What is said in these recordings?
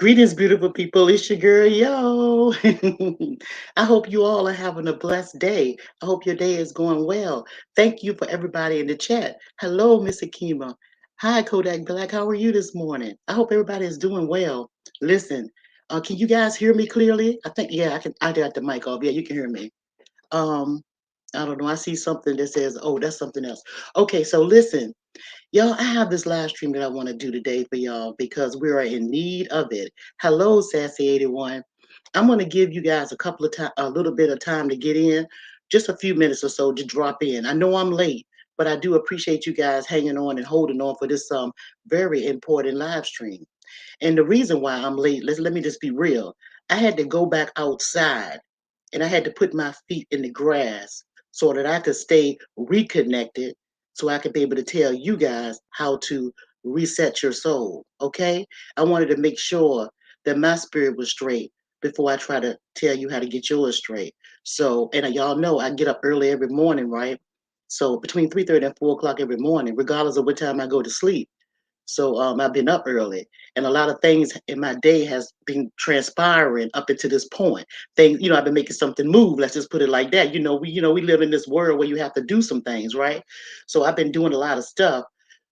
Greetings, beautiful people. It's your girl, yo. I hope you all are having a blessed day. I hope your day is going well. Thank you for everybody in the chat. Hello, Miss Akima. Hi, Kodak Black. How are you this morning? I hope everybody is doing well. Listen, can you guys hear me clearly? I think, yeah, I can. I got the mic off. Yeah, you can hear me. Um, I don't know. I see something that says, oh, that's something else. Okay, so listen. Y'all, I have this live stream that I want to do today for y'all because we are in need of it. Hello, Sassy81. I'm going to give you guys a little bit of time to get in, just a few minutes or so to drop in. I know I'm late, but I do appreciate you guys hanging on and holding on for this very important live stream. And the reason why I'm late, let me just be real. I had to go back outside and I had to put my feet in the grass so that I could stay reconnected so I could be able to tell you guys how to reset your soul. Okay? I wanted to make sure that my spirit was straight before I try to tell you how to get yours straight. So, and y'all know I get up early every morning, right? So between 3:30 and 4 o'clock every morning, regardless of what time I go to sleep. So I've been up early, and a lot of things in my day has been transpiring up until this point. Things, I've been making something move. Let's just put it like that. We live in this world where you have to do some things, right? So I've been doing a lot of stuff.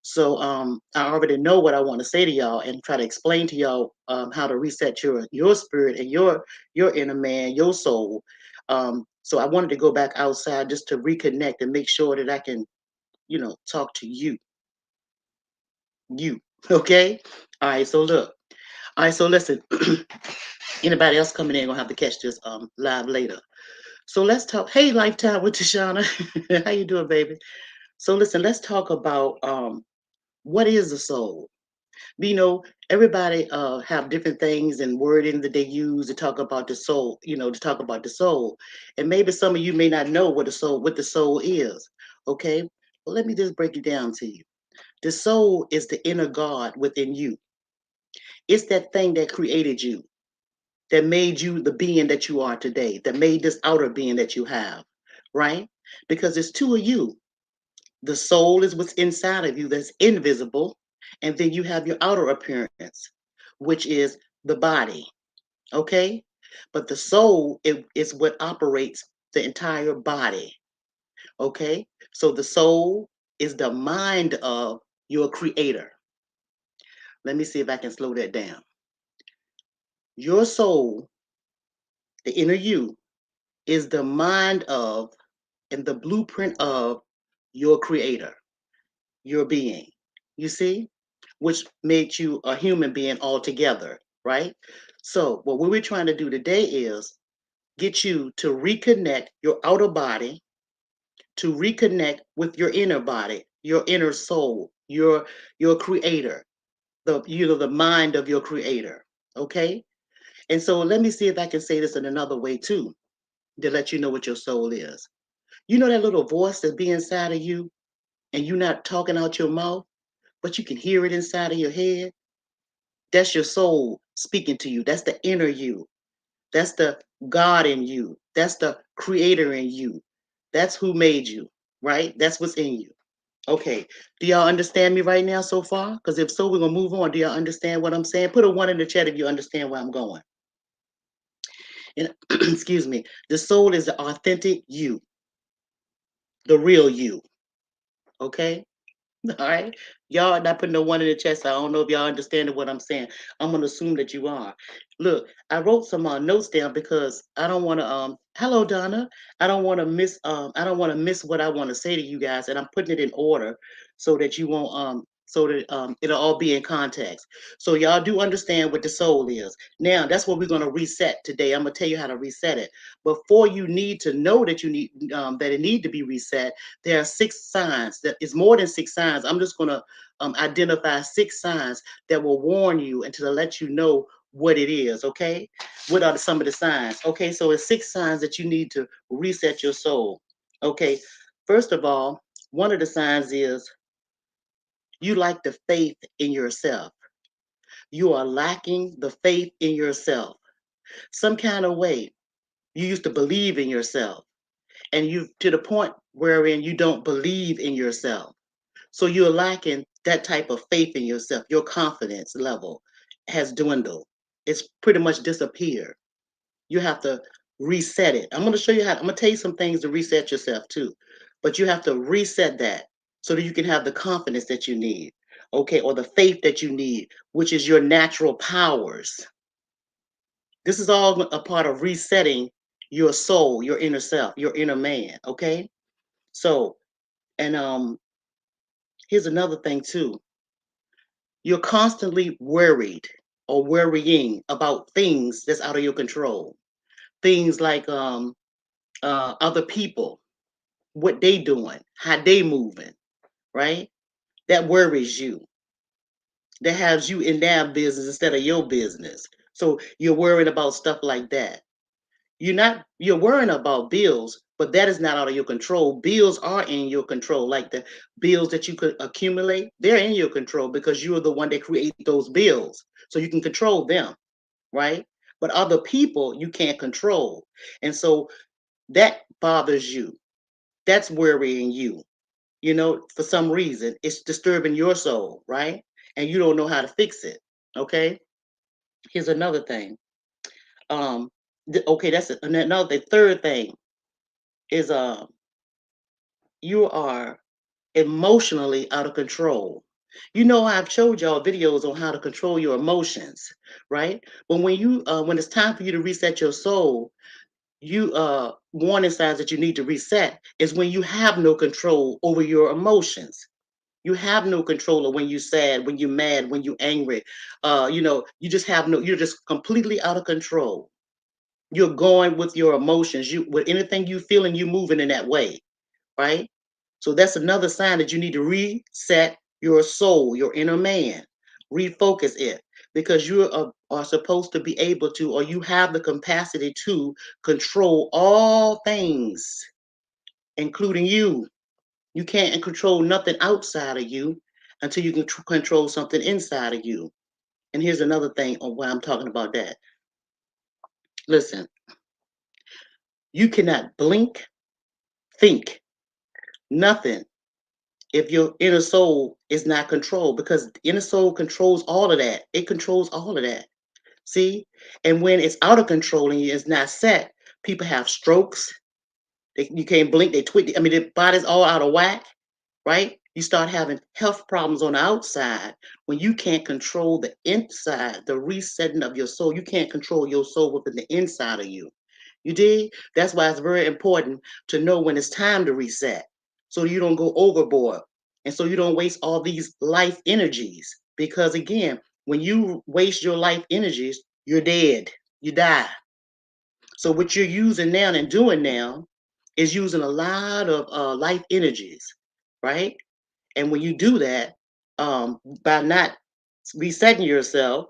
So I already know what I want to say to y'all and try to explain to y'all how to reset your spirit and your inner man, your soul. So I wanted to go back outside just to reconnect and make sure that I can, talk to you. Okay. All right. So look. All right. So listen. Anybody else coming in gonna have to catch this live later. So let's talk. Hey, Lifetime with Tashana. How you doing, baby? So listen. Let's talk about what is the soul. You know, everybody have different things and wording that they use to talk about the soul. To talk about the soul, and maybe some of you may not know what the soul is. Okay. Well, let me just break it down to you. The soul is the inner God within you. It's that thing that created you, that made you the being that you are today, that made this outer being that you have, right? Because there's two of you. The soul is what's inside of you that's invisible, and then you have your outer appearance, which is the body, okay? But the soul is what operates the entire body, okay? So the soul is the mind of your creator. Let me see if I can slow that down. Your soul, the inner you, is the mind of and the blueprint of your creator, your being. You see, which made you a human being altogether, right? So, what we're trying to do today is get you to reconnect your outer body, to reconnect with your inner body, your inner soul, your creator, the mind of your creator. Okay? And so let me see if I can say this in another way too, to let you know what your soul is. You know that little voice that be inside of you and you're not talking out your mouth, but you can hear it inside of your head? That's your soul speaking to you. That's the inner you. That's the God in you. That's the creator in you. That's who made you, right? That's what's in you. Okay. Do y'all understand me right now so far? Because if so, we're going to move on. Do y'all understand what I'm saying? Put a one in the chat if you understand where I'm going. And excuse me. The soul is the authentic you, the real you. Okay. All right. Y'all not putting no one in the chat, so I don't know if y'all understand what I'm saying. I'm gonna assume that you are. Look, I wrote some notes down because I don't want to hello Donna. I don't want to miss what I want to say to you guys, and I'm putting it in order so that you won't so that it'll all be in context. So y'all do understand what the soul is. Now that's what we're gonna reset today. I'm gonna tell you how to reset it. Before you need to know that you need that it need to be reset, there are six signs. That is more than six signs. I'm just going to identify six signs that will warn you and to let you know what it is. Okay, what are some of the signs? Okay, so it's six signs that you need to reset your soul. Okay, first of all, one of the signs is you lack the faith in yourself. You are lacking the faith in yourself. Some kind of way you used to believe in yourself, and you to the point wherein you don't believe in yourself. So you're lacking that type of faith in yourself. Your confidence level has dwindled. it's pretty much disappeared. You have to reset it. I'm going to show you how. I'm going to tell you some things to reset yourself too, but you have to reset that so that you can have the confidence that you need, okay, or the faith that you need, which is your natural powers. This is all a part of resetting your soul, your inner self, your inner man, okay? So, and here's another thing too. You're constantly worried or worrying about things that's out of your control. Things like other people, what they doing, how they moving, right? That worries you. That has you in their business instead of your business. So you're worrying about stuff like that. You're worrying about bills, but that is not out of your control. Bills are in your control. Like the bills that you could accumulate, they're in your control because you are the one that create those bills. So you can control them, right? But other people you can't control. And so that bothers you. That's worrying you. For some reason, it's disturbing your soul, right? And you don't know how to fix it. Okay. Here's another thing. Okay, that's another. The third thing is you are emotionally out of control. I've showed y'all videos on how to control your emotions, right? But when it's time for you to reset your soul, you warning signs that you need to reset is when you have no control over your emotions. You have no control of when you're sad, when you're mad, when you're angry. You just have no. You're just completely out of control. You're going with your emotions. You with anything you feel and you moving in that way, right? So that's another sign that you need to reset your soul, your inner man, refocus it, because you are supposed to be able to, or you have the capacity to control all things, including you. You can't control nothing outside of you until you can control something inside of you. And here's another thing on why I'm talking about that. Listen, you cannot blink, think, nothing if your inner soul is not controlled, because the inner soul controls all of that. It controls all of that. See? And when it's out of control and it's not set, people have strokes. You can't blink, they twitch. I mean, their body's all out of whack, right? You start having health problems on the outside when you can't control the inside, the resetting of your soul. You can't control your soul within the inside of you. You did? That's why it's very important to know when it's time to reset so you don't go overboard and so you don't waste all these life energies. Because again, when you waste your life energies, you're dead. You die. So what you're using now and doing now is using a lot of life energies, right? And when you do that, by not resetting yourself,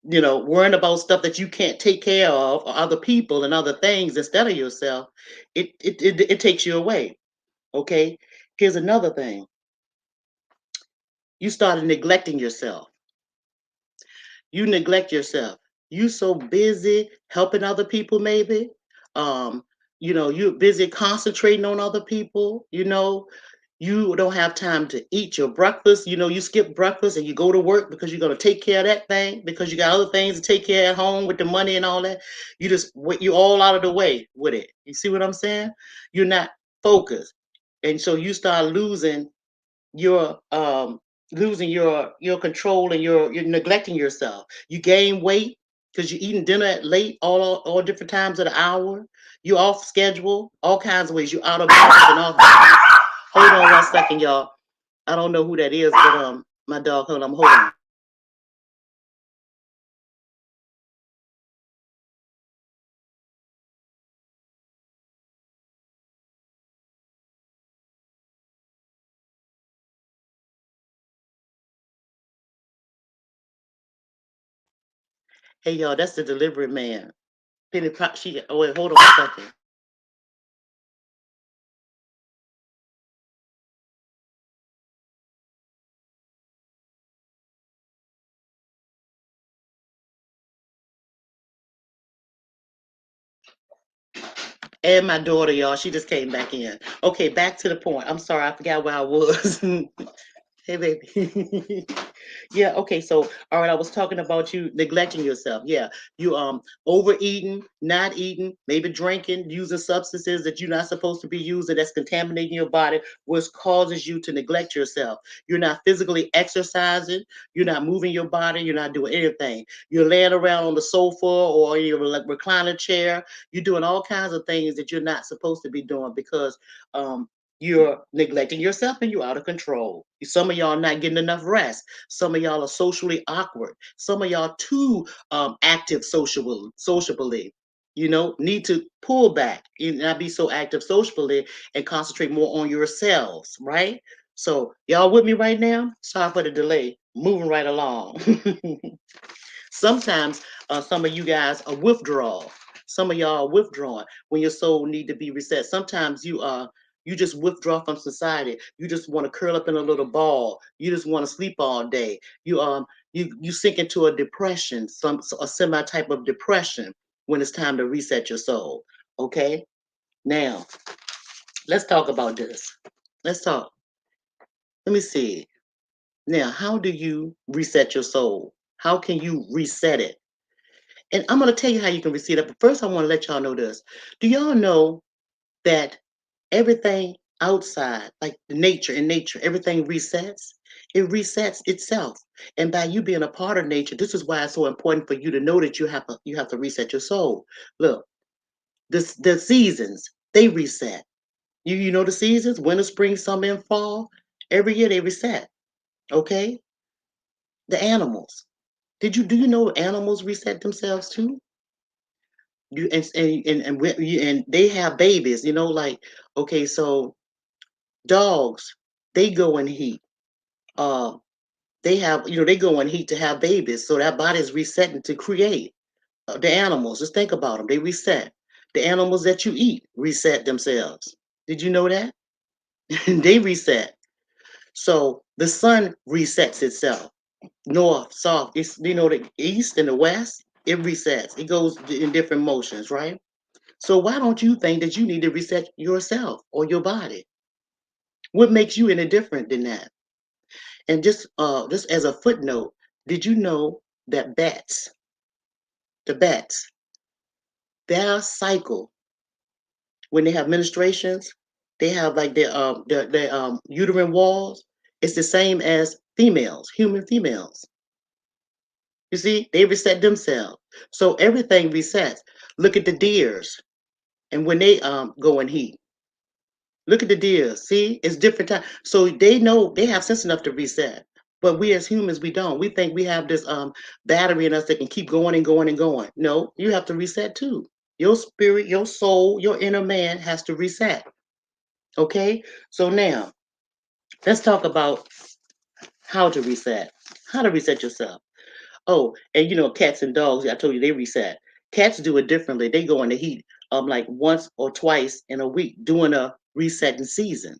worrying about stuff that you can't take care of, or other people and other things instead of yourself, it takes you away. Okay. Here's another thing. You started neglecting yourself. You neglect yourself. You so busy helping other people, maybe. Um, you're busy concentrating on other people, you don't have time to eat your breakfast. You skip breakfast and you go to work because you're going to take care of that thing because you got other things to take care at home with the money and all that. You're all out of the way with it. You see what I'm saying? You're not focused. And so you start your um losing your control, and you're neglecting yourself. You gain weight because you're eating dinner at late, all different times of the hour. You're off schedule, all kinds of ways. You're out of balance and off balance. Hold on 1 second, y'all. I don't know who that is, but my dog. Hold on. Hey, y'all, that's the delivery man. Penny Pop. Oh wait, hold on 1 second. And my daughter, y'all, she just came back in. Okay, back to the point. I'm sorry, I forgot where I was. Hey, baby. Yeah, okay. So, all right, I was talking about you neglecting yourself. Yeah, you overeating, not eating, maybe drinking, using substances that you're not supposed to be using that's contaminating your body, which causes you to neglect yourself. You're not physically exercising, you're not moving your body, you're not doing anything. You're laying around on the sofa or in your recliner chair. You're doing all kinds of things that you're not supposed to be doing because you're neglecting yourself and you're out of control. Some of y'all not getting enough rest. Some of y'all are socially awkward. Some of y'all too active socially. Need to pull back and not be so active socially and concentrate more on yourselves, right? So y'all with me right now? Sorry for the delay. Moving right along. Sometimes some of you guys are withdrawal. Some of y'all are withdrawing when your soul need to be reset. Sometimes you just withdraw from society. You just want to curl up in a little ball. You just want to sleep all day. You sink into a depression, a semi type of depression when it's time to reset your soul. Okay? Now, let's talk about this. Let's talk. Let me see. Now, how do you reset your soul? How can you reset it? And I'm going to tell you how you can reset it. But first, I want to let y'all know this. Do y'all know that everything outside, like nature, everything resets? It resets itself. And by you being a part of nature, this is why it's so important for you to know that you have to reset your soul. Look, the seasons, they reset. You know the seasons, winter, spring, summer, and fall. Every year they reset. Okay? The animals. Do you know animals reset themselves too? You and they have babies, like, okay, so dogs, they go in heat. uh they go in heat to have babies, so that body is resetting to create. The animals, just think about them, they reset. The animals that you eat reset themselves. Did you know that? They reset. So the sun resets itself, north, south. It's, the east and the west, it resets, it goes in different motions, right? So why don't you think that you need to reset yourself or your body? What makes you any different than that? And just as a footnote, did you know that the bats, their cycle when they have menstruations, they have like their uterine walls. It's the same as females, human females. You see, they reset themselves. So everything resets. Look at the deers, and when they go in heat. Look at the deer. See, it's different time. So they know they have sense enough to reset. But we as humans, we don't. We think we have this battery in us that can keep going and going and going. No, you have to reset too. Your spirit, your soul, your inner man has to reset. Okay? So now let's talk about how to reset. How to reset yourself. Oh, and cats and dogs, I told you they reset. Cats do it differently. They go in the heat like once or twice in a week during a resetting season.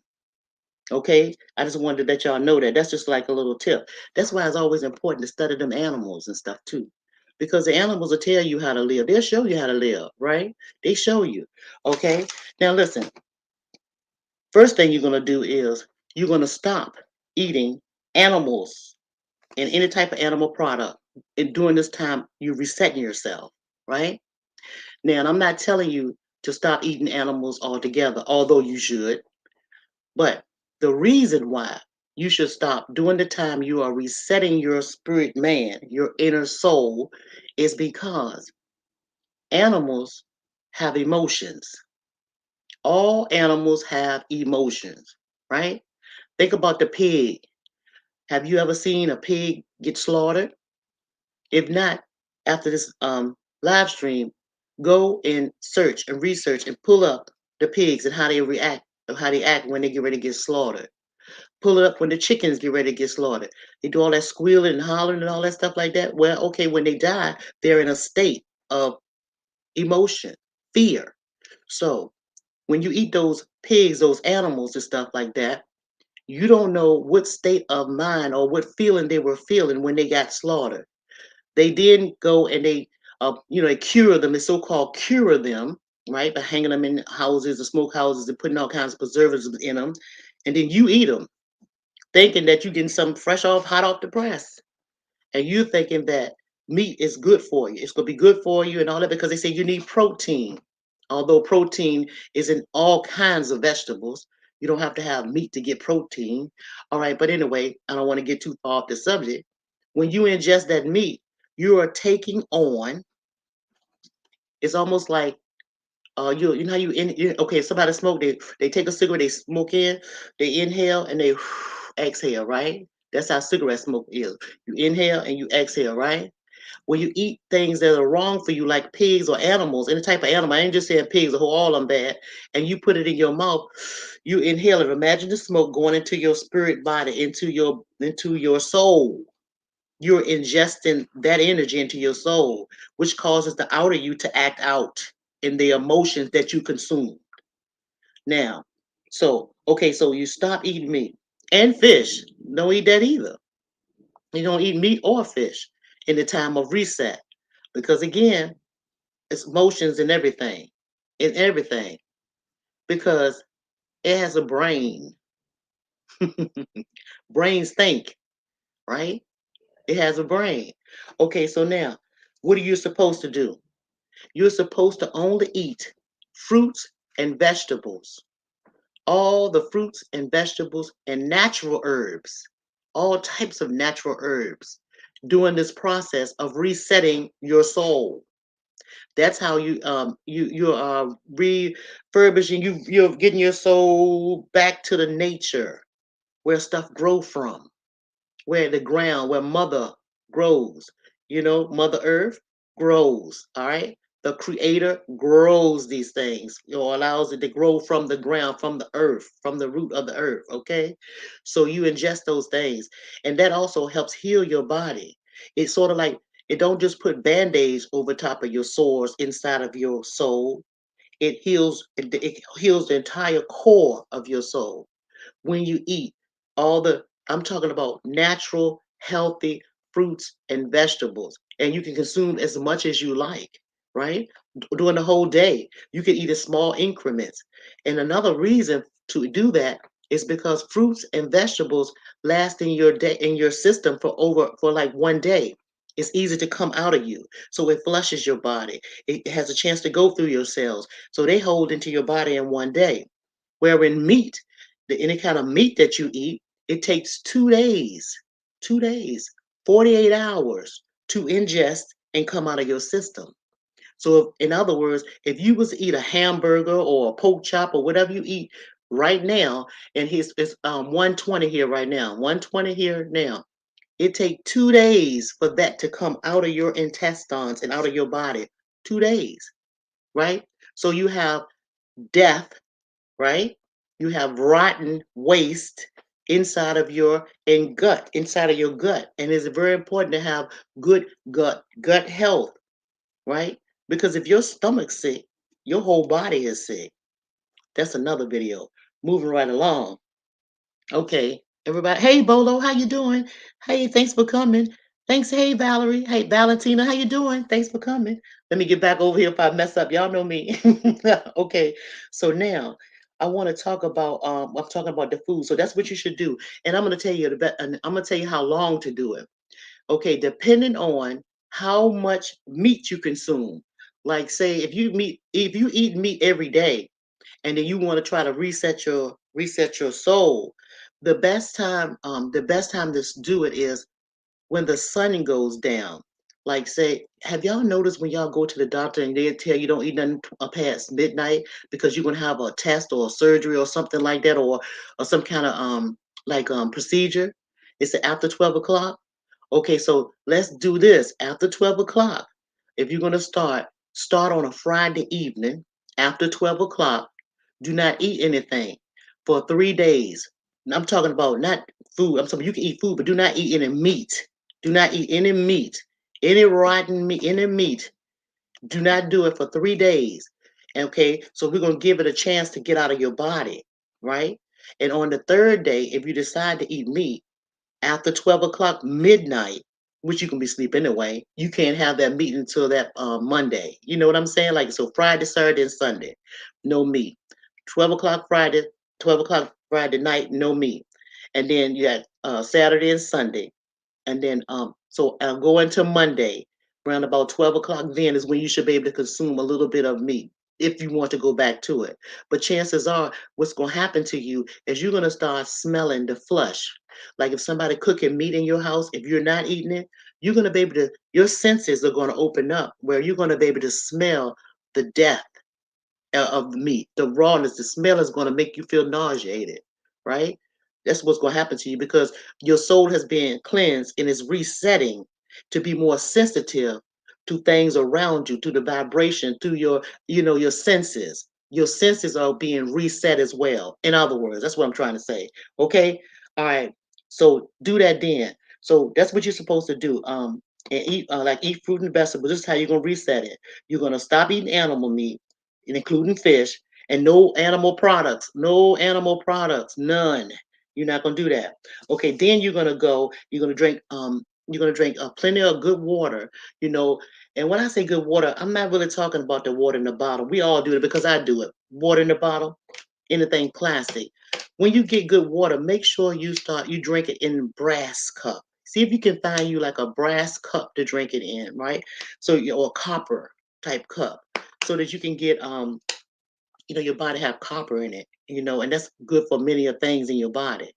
Okay, I just wanted to let y'all know that. That's just like a little tip. That's why it's always important to study them animals and stuff too, because the animals will tell you how to live. They'll show you how to live, right? They show you. Okay, now listen. First thing you're gonna do is you're gonna stop eating animals and any type of animal product. And during this time, you're resetting yourself, right? Now, and I'm not telling you to stop eating animals altogether, although you should. But the reason why you should stop during the time you are resetting your spirit man, your inner soul, is because animals have emotions. All animals have emotions, right? Think about the pig. Have you ever seen a pig get slaughtered? If not, after this live stream, go and search and research and pull up the pigs and how they react, or how they act when they get ready to get slaughtered. Pull it up when the chickens get ready to get slaughtered. They do all that squealing and hollering and all that stuff like that. Well, okay, when they die, they're in a state of emotion, fear. So when you eat those pigs, those animals and stuff like that, you don't know what state of mind or what feeling they were feeling when they got slaughtered. They didn't go and they cure them. They so-called cure them, right, by hanging them in houses, the smoke houses, and putting all kinds of preservatives in them, and then you eat them. thinking that you're getting something fresh off, hot off the press. And you thinking that meat is good for you. It's going to be good for you and all that because they say you need protein. Although protein is in all kinds of vegetables, you don't have to have meat to get protein. All right, but anyway, I don't want to get too far off the subject. When you ingest that meat, you are taking on. It's almost like you know how okay, somebody smoke, they take a cigarette, they smoke in, they inhale and they exhale, right? That's how cigarette smoke is. You inhale and you exhale, right? When you eat things that are wrong for you, like pigs or animals, any type of animal, I ain't just saying pigs, all of them bad, and you put it in your mouth, you inhale it. Imagine the smoke going into your spirit body, into your soul. You're ingesting that energy into your soul, which causes the outer you to act out in the emotions that you consume. Now, so okay, so you stop eating meat and fish. Don't eat that either. You don't eat meat or fish in the time of reset. Because again, it's emotions and everything. In everything. Because it has a brain. Brains think, right? It has a brain. Okay, so now, what are you supposed to do? You're supposed to only eat fruits and vegetables, all the fruits and vegetables and natural herbs, all types of natural herbs, during this process of resetting your soul. That's how you're refurbishing, you're getting your soul back to the nature where stuff grow from, where the ground, where mother grows, mother earth grows. All right, the creator grows these things, allows it to grow from the ground, from the earth, from the root of the earth. Okay, so you ingest those things, and that also helps heal your body. It's sort of like, it don't just put band-aids over top of your sores inside of your soul. It heals the entire core of your soul when you eat I'm talking about natural, healthy fruits and vegetables. And you can consume as much as you like, right? During the whole day. You can eat in small increments. And another reason to do that is because fruits and vegetables last in your day, in your system, for like one day. It's easy to come out of you. So it flushes your body. It has a chance to go through your cells. So they hold into your body in one day. Where in meat, any kind of meat that you eat, it takes 2 days, 48 hours to ingest and come out of your system. So, in other words, if you was to eat a hamburger or a pork chop or whatever you eat right now, and it's 120 here right now, 120 here now, it take 2 days for that to come out of your intestines and out of your body. 2 days, right? So you have death, right? You have rotten waste inside of your gut. And it's very important to have good gut health, right? Because if your stomach's sick, your whole body is sick. That's another video. Moving right along. Okay, everybody. Hey, Bolo, how you doing? Hey, thanks for coming. Thanks. Hey, Valerie. Hey, Valentina, how you doing? Thanks for coming. Let me get back over here if I mess up. Y'all know me. Okay, so now I want to talk about I'm talking about the food. So that's what you should do, and I'm going to tell you and I'm going to tell you how long to do it. Okay, depending on how much meat you consume. Like, say, if you eat meat every day, and then you want to try to reset your soul, the best time to do it is when the sun goes down. Like, say, have y'all noticed when y'all go to the doctor and they tell you don't eat nothing past midnight because you're gonna have a test or a surgery or something like that, or some kind of procedure? It's after 12 o'clock. Okay, so let's do this after 12 o'clock. If you're gonna start on a Friday evening after 12 o'clock. Do not eat anything for 3 days. And I'm talking about not food. I'm talking you can eat food, but do not eat any meat. Do not eat any meat, any rotten meat, any meat. Do not do it for 3 days. Okay, so we're gonna give it a chance to get out of your body, right? And on the third day, if you decide to eat meat after 12 o'clock midnight, which you can be asleep anyway, you can't have that meat until that Monday. You know what I'm saying? Like, so Friday, Saturday, and Sunday, no meat. 12 o'clock Friday, 12 o'clock Friday night, no meat. and then you had Saturday and Sunday, and then so go into Monday around about 12 o'clock. Then is when you should be able to consume a little bit of meat if you want to go back to it. But chances are, what's going to happen to you is you're going to start smelling the flesh. Like if somebody cooking meat in your house, if you're not eating it, you're going to be able to. Your senses are going to open up where you're going to be able to smell the death of the meat, the rawness, the smell is going to make you feel nauseated, right? That's what's going to happen to you because your soul has been cleansed and is resetting to be more sensitive to things around you, to the vibration, to your, your senses. Your senses are being reset as well. In other words, that's what I'm trying to say. Okay. All right. So do that then. So that's what you're supposed to do. And eat like eat fruit and vegetables. This is how you're gonna reset it. You're gonna stop eating animal meat including fish, and no animal products. No animal products. None. You're not gonna do that. Okay, then you're gonna drink plenty of good water, you know. And when I say good water, I'm not really talking about the water in the bottle. We all do it because I do it. Water in the bottle, anything plastic. When you get good water, make sure you drink it in brass cup. See if you can find you like a brass cup to drink it in, right? So or copper type cup so that you can get your body have copper in it, and that's good for many of things in your body.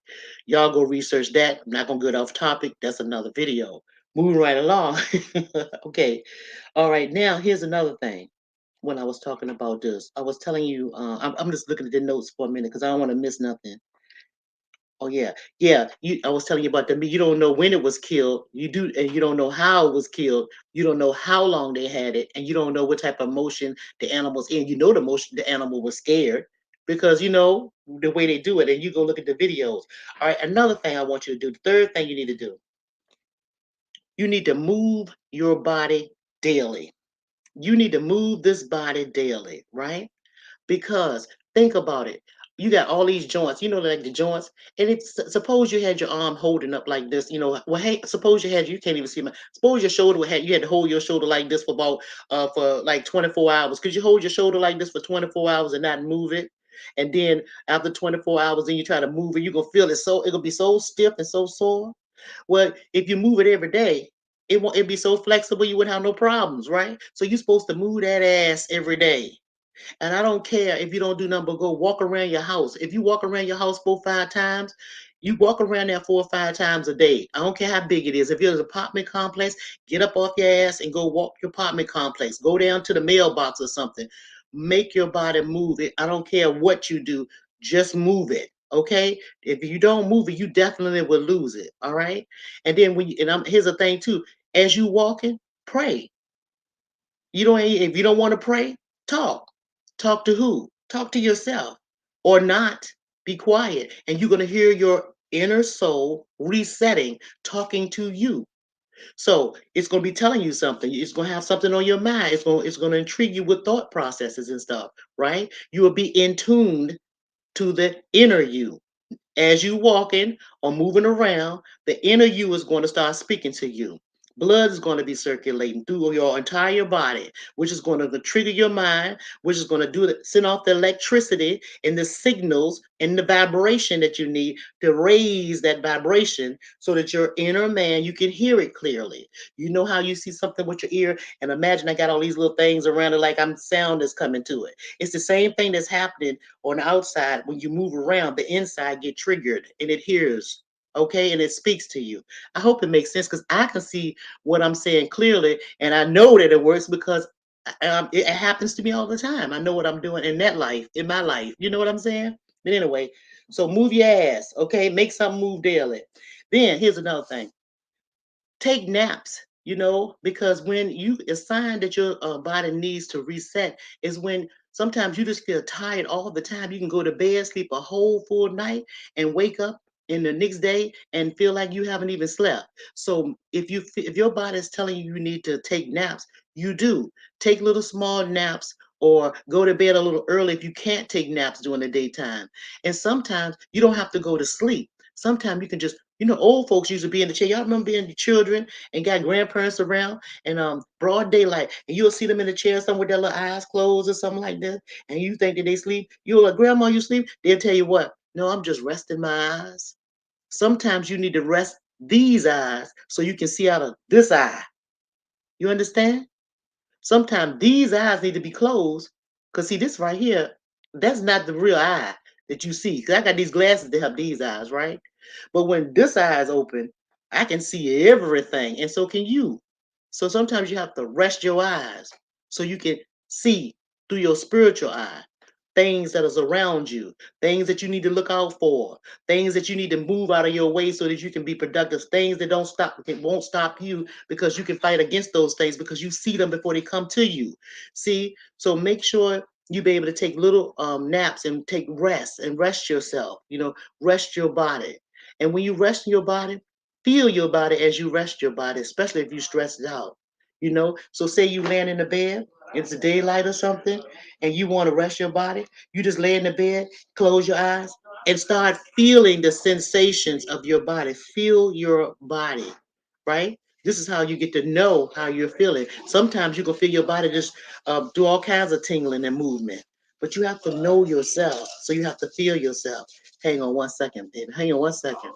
Y'all go research that. I'm not gonna get off topic. That's another video. Moving right along. Okay. All right. Now here's another thing. When I was talking about this, I was telling you, I'm just looking at the notes for a minute because I don't want to miss nothing. Oh yeah, yeah. I was telling you about the meat. You don't know when it was killed. You do, and you don't know how it was killed. You don't know how long they had it, and you don't know what type of motion the animal's in. You know the motion the animal was scared because you know the way they do it, and you go look at the videos. All right. Another thing I want you to do. The third thing you need to do. You need to move your body daily. You need to move this body daily, right? Because think about it. You got all these joints, like the joints. And it's suppose you had your arm holding up like this, well, hey, suppose you can't even see my, suppose your shoulder you had to hold your shoulder like this for like 24 hours. Could you hold your shoulder like this for 24 hours and not move it? And then after 24 hours, then you try to move it, you're gonna feel it'll be so stiff and so sore. Well, if you move it every day, it'd be so flexible you wouldn't have no problems, right? So you're supposed to move that ass every day. And I don't care if you don't do nothing but go walk around your house. If you walk around your house 4 or 5 times, you walk around there 4 or 5 times a day. I don't care how big it is. If you're in an apartment complex, get up off your ass and go walk your apartment complex. Go down to the mailbox or something. Make your body move it. I don't care what you do. Just move it. Okay. If you don't move it, you definitely will lose it. All right. And then here's the thing too. As you walking, pray. You don't if you don't want to pray, talk. Talk to who? Talk to yourself or not. Be quiet and you're going to hear your inner soul resetting talking to you. So, it's going to be telling you something. It's going to have something on your mind. It's going to intrigue you with thought processes and stuff, right? You will be in tune to the inner you. As you walking or moving around, the inner you is going to start speaking to you. Blood is going to be circulating through your entire body, which is going to trigger your mind, which is going to send off the electricity and the signals and the vibration that you need to raise that vibration so that your inner man, you can hear it clearly. You know how you see something with your ear and imagine I got all these little things around it like I'm sound is coming to it. It's the same thing that's happening on the outside. When you move around, the inside get triggered and it hears, okay, and it speaks to you. I hope it makes sense because I can see what I'm saying clearly, and I know that it works because it happens to me all the time. I know what I'm doing in that life, in my life. You know what I'm saying? But anyway, so move your ass, okay? Make something move daily. Then here's another thing: take naps. Because when a sign that your body needs to reset is when sometimes you just feel tired all the time. You can go to bed, sleep a whole full night, and wake up in the next day and feel like you haven't even slept. So if your body is telling you you need to take naps, you do take little small naps or go to bed a little early if you can't take naps during the daytime. And sometimes you don't have to go to sleep. Sometimes you can just, old folks used to be in the chair. Y'all remember being the children and got grandparents around and broad daylight, and you'll see them in the chair, some with their little eyes closed or something like this, and you think that they sleep. You're like, Grandma, you sleep? They'll tell you what? No, I'm just resting my eyes. Sometimes you need to rest these eyes so you can see out of this eye. You understand? Sometimes these eyes need to be closed because see this right here, that's not the real eye that you see. Because I got these glasses that have these eyes, right? But when this eye is open, I can see everything, and so can you. So sometimes you have to rest your eyes so you can see through your spiritual eye things that is around you, things that you need to look out for, things that you need to move out of your way so that you can be productive, things that don't stop, it won't stop you because you can fight against those things because you see them before they come to you. See, so make sure you be able to take little naps and take rest and rest yourself, rest your body. And when you rest your body, feel your body as you rest your body, especially if you stress it out. So say you laying in the bed, it's a daylight or something, and you want to rest your body, you just lay in the bed, close your eyes, and start feeling the sensations of your body. Feel your body, right? This is how you get to know how you're feeling. Sometimes you can feel your body just do all kinds of tingling and movement, but you have to know yourself. So you have to feel yourself. Hang on one second, baby. Hang on one second.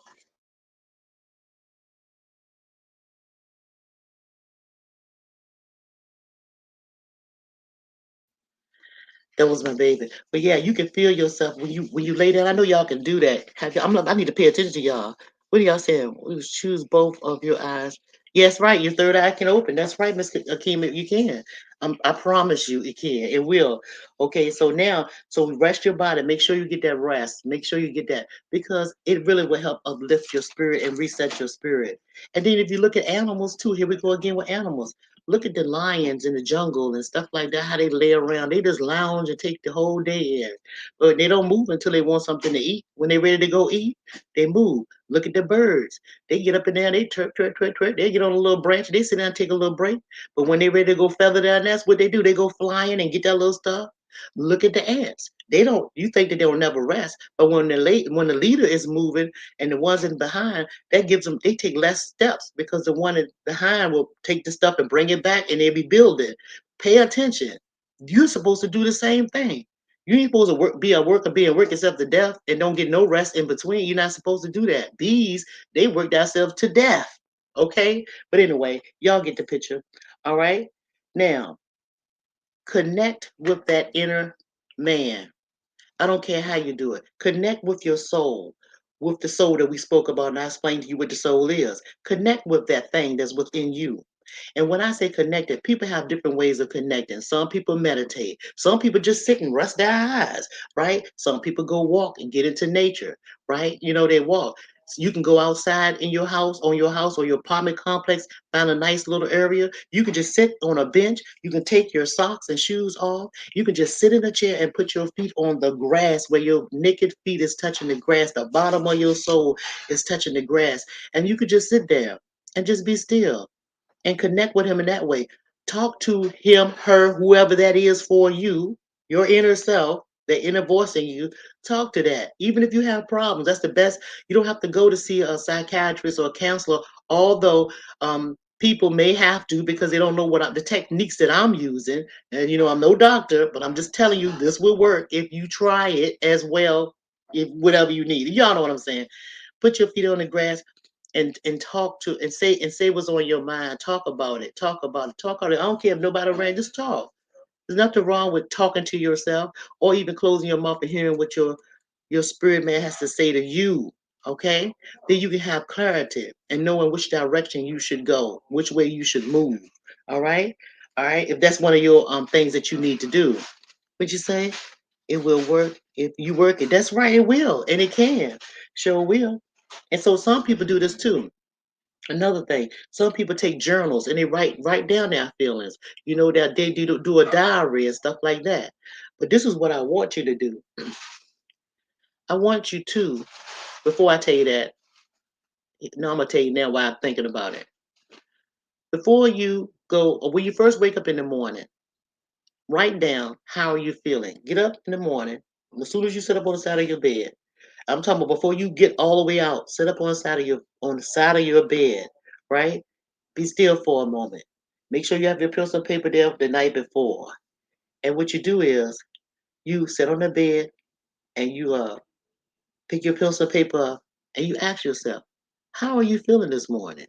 That was my baby. But yeah, you can feel yourself when you lay down. I know y'all can do that. I need to pay attention to y'all. What are y'all saying? We choose both of your eyes. Yes, right. Your third eye can open. That's right, Miss Akeem. You can. I promise you, it can. It will. Okay. So now, so rest your body. Make sure you get that rest. Make sure you get that because it really will help uplift your spirit and reset your spirit. And then if you look at animals too, here we go again with animals. Look at the lions in the jungle and stuff like that, how they lay around. They just lounge and take the whole day in. But they don't move until they want something to eat. When they're ready to go eat, they move. Look at the birds. They get up in there, they twerk, twerk, twerk, twerk. They get on a little branch, they sit down and take a little break. But when they're ready to go feather down, that's what they do. They go flying and get that little stuff. Look at the ants. They don't, you think that they'll never rest. But when the leader is moving and the ones in behind, that gives them, they take less steps because the one behind will take the stuff and bring it back and they'll be building. Pay attention. You're supposed to do the same thing. You ain't supposed to be a worker, be a work yourself to death and don't get no rest in between. You're not supposed to do that. These, they work themselves to death. Okay? But anyway, y'all get the picture. All right? Now, connect with that inner man. I don't care how you do it. Connect with your soul, with the soul that we spoke about, and I explained to you what the soul is. Connect with that thing that's within you. And when I say connected, people have different ways of connecting. Some people meditate. Some people just sit and rest their eyes, right? Some people go walk and get into nature, right? They walk. So you can go outside in your house, on your house or your apartment complex, find a nice little area. You can just sit on a bench. You can take your socks and shoes off. You can just sit in a chair and put your feet on the grass where your naked feet is touching the grass. The bottom of your soul is touching the grass. And you could just sit there and just be still and connect with him in that way. Talk to him, her, whoever that is for you, your inner self, the inner voice in you. Talk to that. Even if you have problems, that's the best. You don't have to go to see a psychiatrist or a counselor, although people may have to because they don't know the techniques that I'm using. And I'm no doctor, but I'm just telling you this will work if you try it as well. If whatever you need, y'all know what I'm saying. Put your feet on the grass and talk to and say what's on your mind. Talk about it. Talk about it. Talk about it. I don't care if nobody around. Just talk. There's nothing wrong with talking to yourself or even closing your mouth and hearing what your spirit man has to say to you. Okay, then you can have clarity and knowing which direction you should go, which way you should move. All right, all right. If that's one of your things that you need to do, would you say it will work if you work it? That's right, it will, and it can. Sure will. And so some people do this too. Another thing, some people take journals and they write down their feelings. That they do a diary and stuff like that. But this is what I want you to do. I want you to, before I tell you that, no, I'm gonna tell you now why I'm thinking about it. Before you go, or when you first wake up in the morning, write down how are you feeling. Get up in the morning, as soon as you sit up on the side of your bed. I'm talking about before you get all the way out, sit up on the side of your bed, right? Be still for a moment. Make sure you have your pencil and paper there the night before. And what you do is you sit on the bed and you pick your pencil and paper up and you ask yourself, how are you feeling this morning?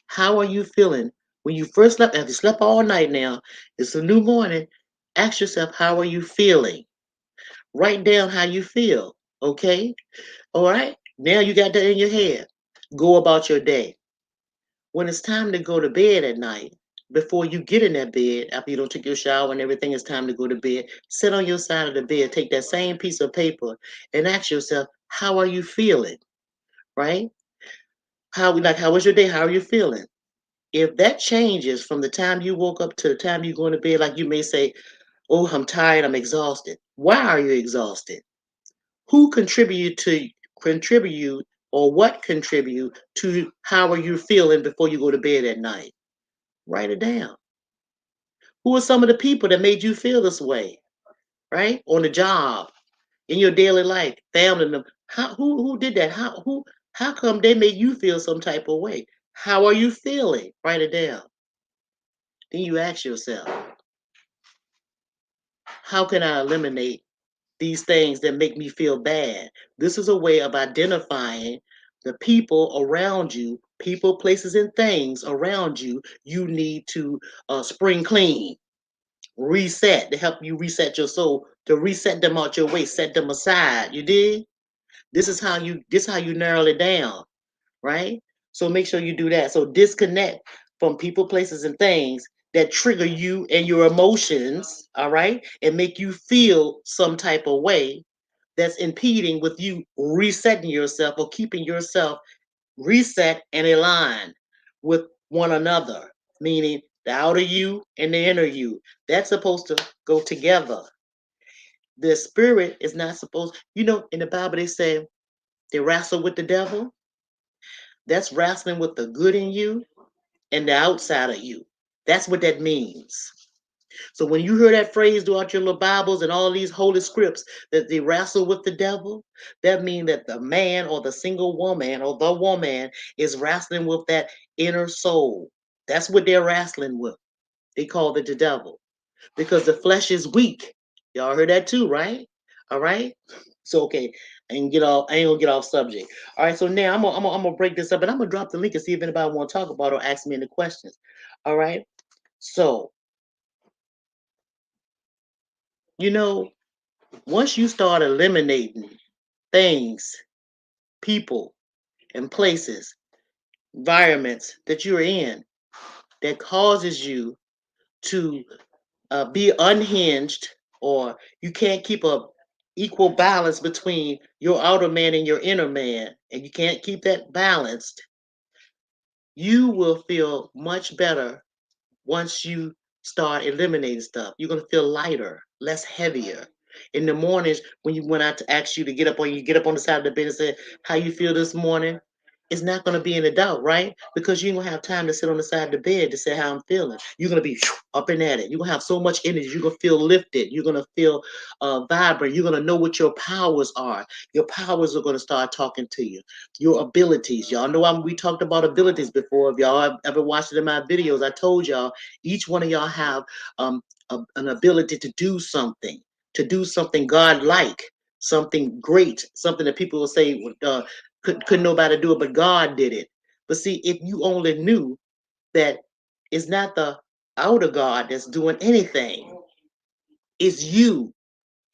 How are you feeling when you first slept? If you slept all night now, it's a new morning. Ask yourself, how are you feeling? Write down how you feel. Okay? All right? Now you got that in your head. Go about your day. When it's time to go to bed at night, before you get in that bed, after you don't take your shower and everything, it's time to go to bed. Sit on your side of the bed, take that same piece of paper, and ask yourself, how are you feeling? Right? How was your day? How are you feeling? If that changes from the time you woke up to the time you go to bed, like you may say, oh, I'm tired, I'm exhausted. Why are you exhausted? Who contribute or what contribute to how are you feeling before you go to bed at night? Write it down. Who are some of the people that made you feel this way, right? On the job, in your daily life, family members. Who did that? How come they made you feel some type of way? How are you feeling? Write it down. Then you ask yourself, how can I eliminate these things that make me feel bad? This is a way of identifying the people around you, people, places, and things around you. You need to spring clean, reset to help you reset your soul, to reset them out your way, set them aside. You did. This how you narrow it down, right? So make sure you do that. So disconnect from people, places, and things that trigger you and your emotions, all right, and make you feel some type of way that's impeding with you resetting yourself or keeping yourself reset and aligned with one another, meaning the outer you and the inner you. That's supposed to go together. The spirit is not supposed, in the Bible they say they wrestle with the devil. That's wrestling with the good in you and the outside of you. That's what that means. So when you hear that phrase throughout your little Bibles and all these holy scripts that they wrestle with the devil, that means that the man or the single woman or the woman is wrestling with that inner soul. That's what they're wrestling with. They call it the devil because the flesh is weak. Y'all heard that too, right? All right. So okay, I ain't gonna get off subject. All right. So now I'm gonna break this up and I'm gonna drop the link and see if anybody want to talk about it or ask me any questions. All right. So you know, once you start eliminating things, people, and places, environments that you're in that causes you to be unhinged, or you can't keep a equal balance between your outer man and your inner man, and you can't keep that balanced, you will feel much better once you start eliminating stuff. You're gonna feel lighter, less heavier. In the mornings, when you went out to ask you to get up on the side of the bed and say how you feel this morning, it's not gonna be in a doubt, right? Because you ain't gonna have time to sit on the side of the bed to say how I'm feeling. You're gonna be up and at it. You're gonna have so much energy. You're gonna feel lifted. You're gonna feel vibrant. You're gonna know what your powers are. Your powers are gonna start talking to you. Your abilities. Y'all know we talked about abilities before. If y'all have ever watched it in my videos, I told y'all each one of y'all have an ability to do something God-like, something great, something that people will say couldn't nobody do it, but God did it. But see, if you only knew that it's not the outer God that's doing anything, it's you,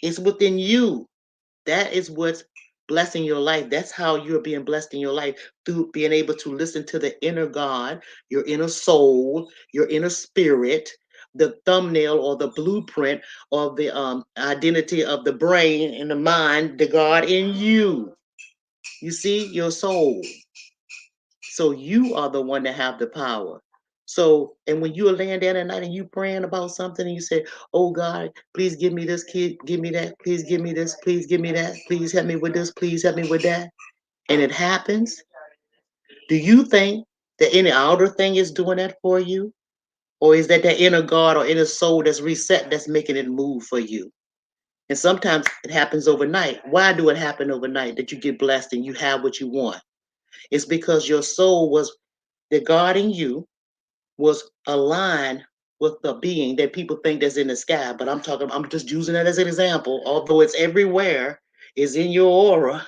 it's within you. That is what's blessing your life. That's how you're being blessed in your life, through being able to listen to the inner God, your inner soul, your inner spirit, the thumbnail or the blueprint of the identity of the brain and the mind, the God in you. You see, your soul. So you are the one that have the power. So, and when you are laying down at night and you praying about something and you say, "Oh God, please give me this kid, give me that, please give me this, please give me that, please help me with this, please help me with that," and it happens, do you think that any outer thing is doing that for you? Or is that inner God or inner soul that's reset that's making it move for you? And sometimes it happens overnight. Why do it happen overnight that you get blessed and you have what you want? It's because your soul was, the God in you was aligned with the being that people think that's in the sky. But I'm just using that as an example, although it's everywhere, it's in your aura,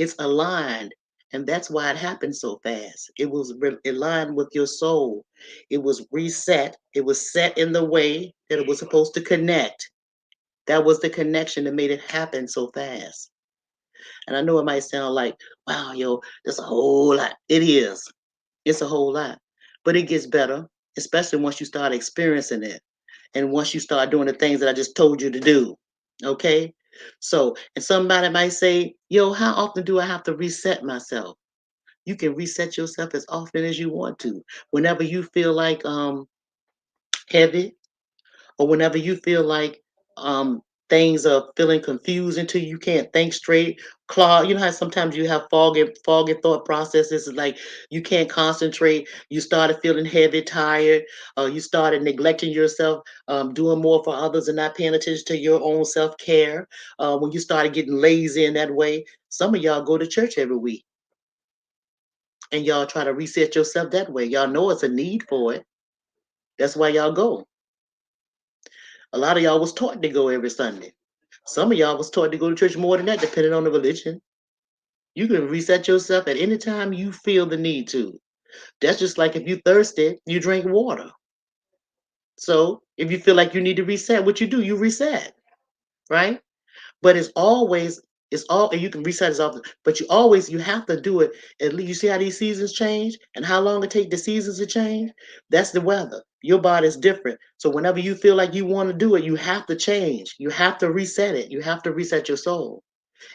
It's aligned. And that's why it happened so fast. It was aligned with your soul. It was reset. It was set in the way that it was supposed to connect. That was the connection that made it happen so fast. And I know it might sound like, wow, yo, that's a whole lot. It is. It's a whole lot. But it gets better, especially once you start experiencing it. And once you start doing the things that I just told you to do. Okay? So, and somebody might say, yo, how often do I have to reset myself? You can reset yourself as often as you want to. Whenever you feel like heavy, or whenever you feel like things are feeling confusing to you, you can't think straight, clog. You know how sometimes you have foggy thought processes, it's like you can't concentrate. You started feeling heavy, tired, you started neglecting yourself, doing more for others and not paying attention to your own self-care. When you started getting lazy in that way, some of y'all go to church every week and y'all try to reset yourself that way. Y'all know it's a need for it. That's why y'all go. A lot of y'all was taught to go every Sunday. Some of y'all was taught to go to church more than that, depending on the religion. You can reset yourself at any time you feel the need to. That's just like if you thirsty, you drink water. So if you feel like you need to reset, what you do, you reset, right? But it's all, and you can reset as often, but you have to do it. At least you see how these seasons change and how long it take the seasons to change. That's the weather. Your body's different. So whenever you feel like you want to do it, you have to change. You have to reset it. You have to reset your soul.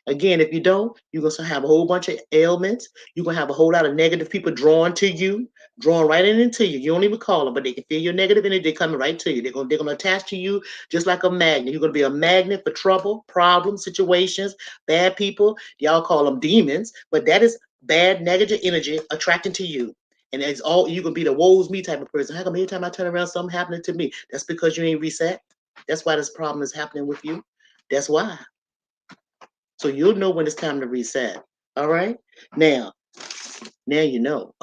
Again, if you don't, you're gonna have a whole bunch of ailments. You're gonna have a whole lot of negative people drawn to you, drawn right in into you. You don't even call them, but they can feel your negative energy coming right to you. They're gonna attach to you just like a magnet. You're gonna be a magnet for trouble, problems, situations, bad people. Y'all call them demons, but that is bad negative energy attracting to you. And it's all you can be the woes me type of person. How come every time I turn around, something happening to me? That's because you ain't reset. That's why this problem is happening with you. That's why. So you'll know when it's time to reset. All right. Now, now you know.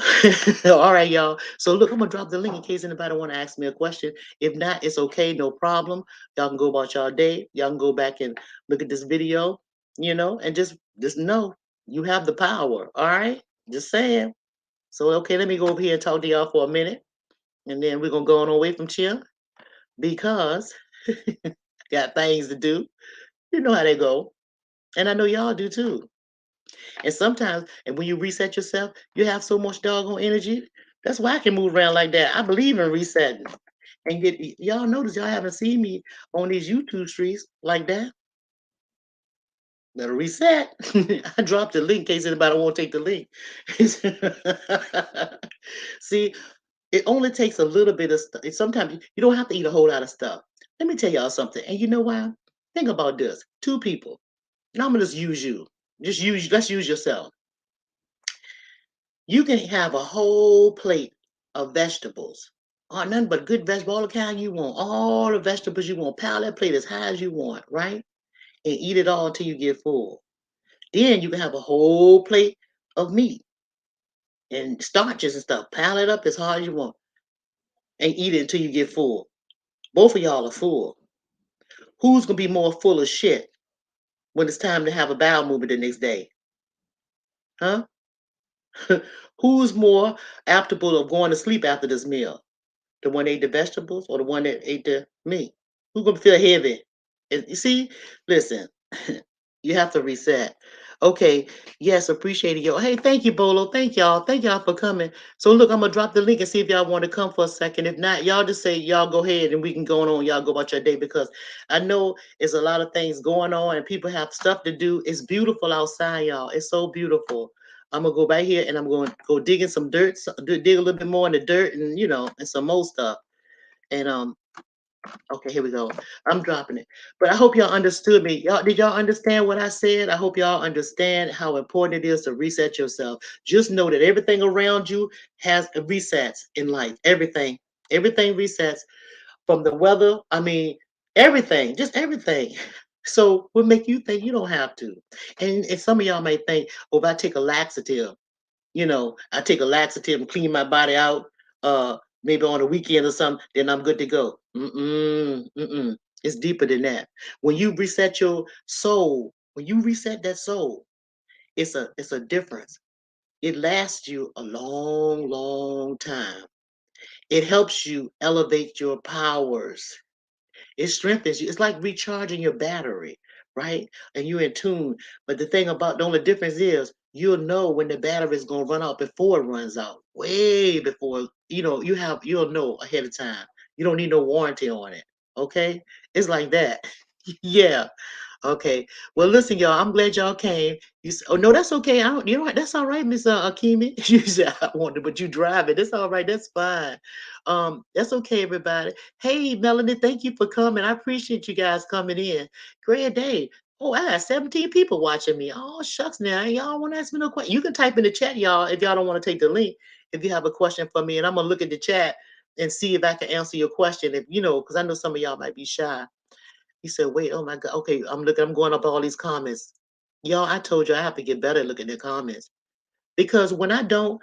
All right, y'all. So look, I'm gonna drop the link in case anybody want to ask me a question. If not, it's okay, no problem. Y'all can go about y'all day. Y'all can go back and look at this video, and just know you have the power. All right. Just saying. So okay, let me go over here and talk to y'all for a minute, and then we're gonna go on away from here because got things to do. You know how they go, and I know y'all do too. And sometimes, and when you reset yourself, you have so much doggone energy. That's why I can move around like that. I believe in resetting. And y'all notice y'all haven't seen me on these YouTube streets like that. Better reset. I dropped the link in case anybody won't take the link. See, it only takes a little bit of stuff. Sometimes you don't have to eat a whole lot of stuff. Let me tell y'all something. And you know why? Think about this. Two people. And I'm gonna just use you. Let's use yourself. You can have a whole plate of vegetables, or nothing but good vegetable, all the kind you want, all the vegetables you want, pile that plate as high as you want, right? And eat it all until you get full. Then you can have a whole plate of meat and starches and stuff, pile it up as hard as you want, and eat it until you get full. Both of y'all are full. Who's gonna be more full of shit when it's time to have a bowel movement the next day? Huh? Who's more aptable of going to sleep after this meal? The one that ate the vegetables or the one that ate the meat? Who's gonna feel heavy? And you see, listen, you have to reset. Okay, yes, appreciate it, yo. Hey, thank you, Bolo. Thank y'all. Thank y'all for coming. So look, I'm gonna drop the link and see if y'all want to come for a second. If not, y'all just say y'all go ahead and we can go on. Y'all go about your day because I know it's a lot of things going on and people have stuff to do. It's beautiful outside, y'all. It's so beautiful. I'm gonna go back here and I'm going to go dig in some dirt, dig a little bit more in the dirt, and and some more stuff. And okay, here we go. I'm dropping it. But I hope y'all understood me. Did y'all understand what I said? I hope y'all understand how important it is to reset yourself. Just know that everything around you has resets in life. Everything. Everything resets from the weather. I mean, everything, just everything. So what make you think you don't have to? And some of y'all may think, oh, if I take a laxative, I take a laxative and clean my body out, maybe on a weekend or something, then I'm good to go. Mm-mm, mm-mm. It's deeper than that. When you reset your soul, when you reset that soul, It's a difference. It lasts you a long, long time. It helps you elevate your powers. It strengthens you. It's like recharging your battery, right? And you're in tune. But the only difference is you'll know when the battery is gonna run out before it runs out. Way before, you'll know ahead of time. You don't need no warranty on it. Okay? It's like that. Yeah. Okay. Well, listen, y'all. I'm glad y'all came. Oh no, that's okay. I don't. You know what? That's all right, Miss Akimi. You said I wanted, but you drive it. That's all right. That's fine. That's okay, everybody. Hey, Melanie, thank you for coming. I appreciate you guys coming in. Great day. Oh, I got 17 people watching me. Oh, shucks. Now y'all want to ask me no question? You can type in the chat, y'all, if y'all don't want to take the link. If you have a question for me, and I'm gonna look at the chat and see if I can answer your question. If because I know some of y'all might be shy. He said, wait, oh my God. Okay, I'm going up all these comments. Y'all, I told you I have to get better at looking at comments. Because when I look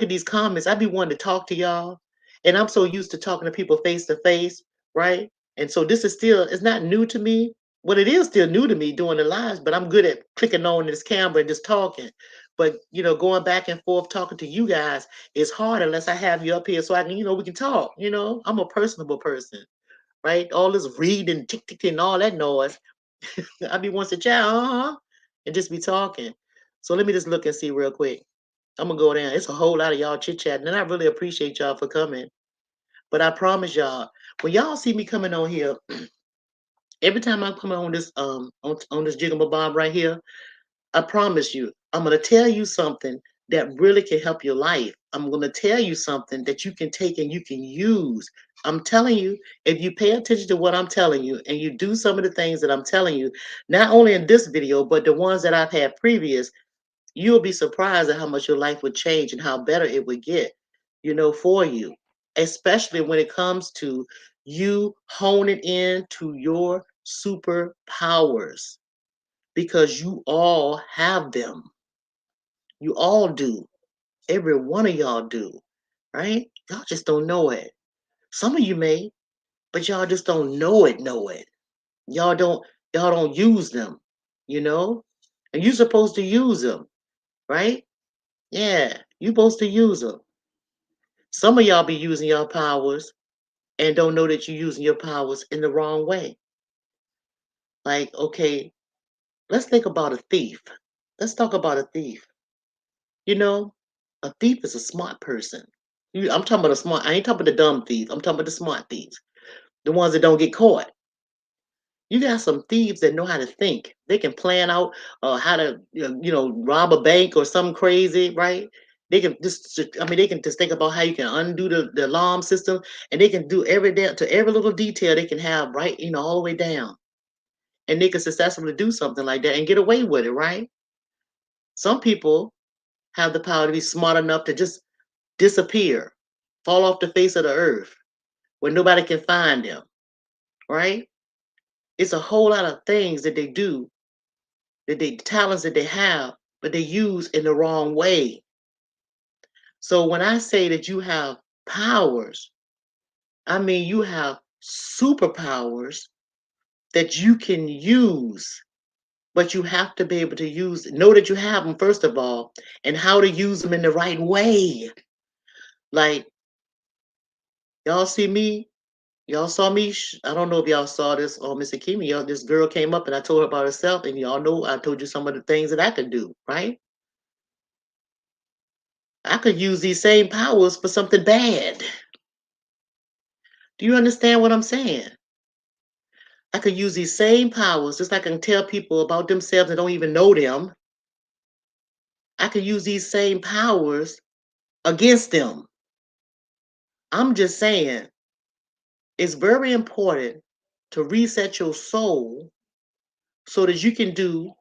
at these comments, I be wanting to talk to y'all. And I'm so used to talking to people face to face, right? And so it's not new to me. Well, it is still new to me doing the lives, but I'm good at clicking on this camera and just talking. But going back and forth talking to you guys is hard unless I have you up here so I can, we can talk. I'm a personable person, right? All this reading, tick, tick, and all that noise. I be once a child, and just be talking. So let me just look and see real quick. I'm gonna go down. It's a whole lot of y'all chit chatting, and I really appreciate y'all for coming. But I promise y'all, when y'all see me coming on here, every time I come on this on this jiggle bob right here, I promise you, I'm going to tell you something that really can help your life. I'm going to tell you something that you can take and you can use. I'm telling you, if you pay attention to what I'm telling you and you do some of the things that I'm telling you, not only in this video, but the ones that I've had previous, you'll be surprised at how much your life would change and how better it would get, for you, especially when it comes to you honing in to your superpowers because you all have them. You all do. Every one of y'all do, right? Y'all just don't know it. Some of you may, but y'all just don't know it. Know it. Y'all don't. Y'all don't use them. And you're supposed to use them, right? Yeah, you're supposed to use them. Some of y'all be using your powers and don't know that you're using your powers in the wrong way. Like, okay, let's think about a thief. Let's talk about a thief. A thief is a smart person. I'm talking about a smart. I ain't talking about the dumb thieves. I'm talking about the smart thieves, the ones that don't get caught. You got some thieves that know how to think. They can plan out how to, rob a bank or something crazy, right? They can just, I mean, they can just think about how you can undo the alarm system, and they can do every day to every little detail they can have, right? All the way down, and they can successfully do something like that and get away with it, right? Some people have the power to be smart enough to just disappear, fall off the face of the earth where nobody can find them, right? It's a whole lot of things that they do, talents that they have, but they use in the wrong way. So when I say that you have powers, I mean you have superpowers that you can use, but you have to be able to know that you have them first of all, and how to use them in the right way. Like, y'all see me. Y'all saw me. I don't know if y'all saw this or Miss Akimi. This girl came up and I told her about herself, and y'all know I told you some of the things that I could do, right? I could use these same powers for something bad. Do you understand what I'm saying? I could use these same powers, just like I can tell people about themselves that don't even know them. I could use these same powers against them. I'm just saying, it's very important to reset your soul so that you can do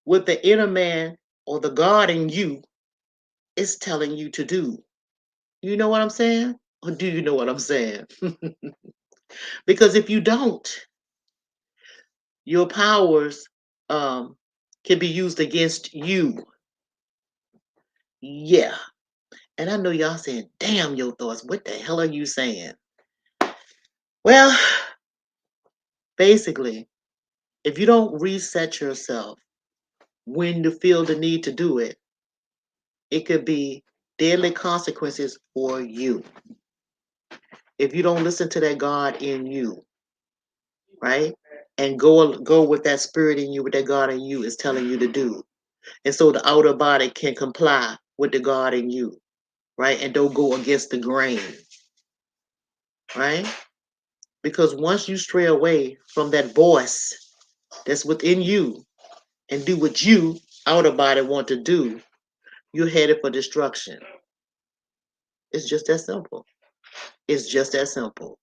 what the inner man or the God in you is telling you to do. You know what I'm saying? Or do you know what I'm saying? Because if you don't, your powers can be used against you. Yeah. And I know y'all saying, damn, your thoughts, what the hell are you saying? Well, basically, if you don't reset yourself when you feel the need to do it, it could be deadly consequences for you. If you don't listen to that God in you, right? And go with that spirit in you, with that God in you is telling you to do. And so the outer body can comply with the God in you, right? And don't go against the grain, right? Because once you stray away from that voice that's within you and do what you outer body want to do, you're headed for destruction. It's just that simple. It's just that simple.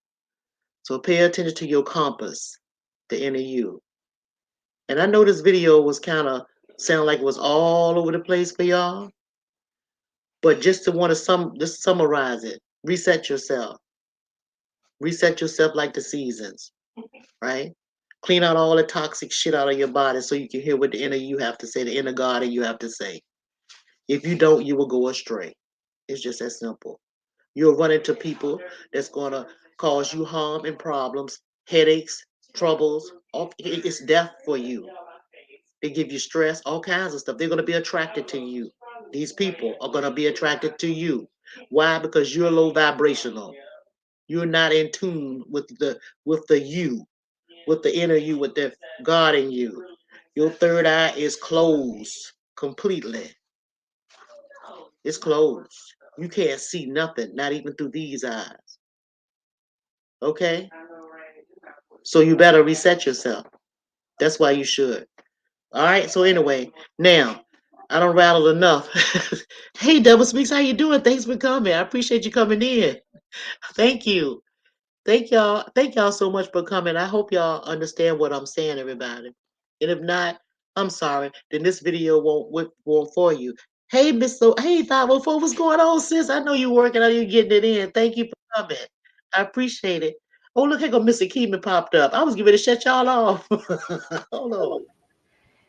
So pay attention to your compass, the inner you. And I know this video was kind of sound like it was all over the place for y'all, but just to want to just summarize it, reset yourself like the seasons, right? Clean out all the toxic shit out of your body so you can hear what the inner you have to say, the inner God and you have to say. If you don't, you will go astray. It's just that simple. You'll run into people that's gonna cause you harm and problems, headaches, troubles. It's death for you. They give you stress, all kinds of stuff. They're gonna be attracted to you. These people are gonna be attracted to you. Why? Because you're low vibrational. You're not in tune with the you, with the inner you, with the God in you. Your third eye is closed completely. It's closed. You can't see nothing, not even through these eyes. Okay? So you better reset yourself. That's why you should. All right. So anyway, now I don't rattle enough. Hey, Double Speaks, how you doing? Thanks for coming. I appreciate you coming in. Thank you. Thank y'all. Thank y'all so much for coming. I hope y'all understand what I'm saying, everybody. And if not, I'm sorry. Then this video won't for you. Hey, Miss So. Hey, 504, what's going on, sis? I know you're working. I know you're getting it in. Thank you for coming. I appreciate it. Oh, look, here go Mr. Keeman popped up. I was getting ready to shut y'all off. Hold on.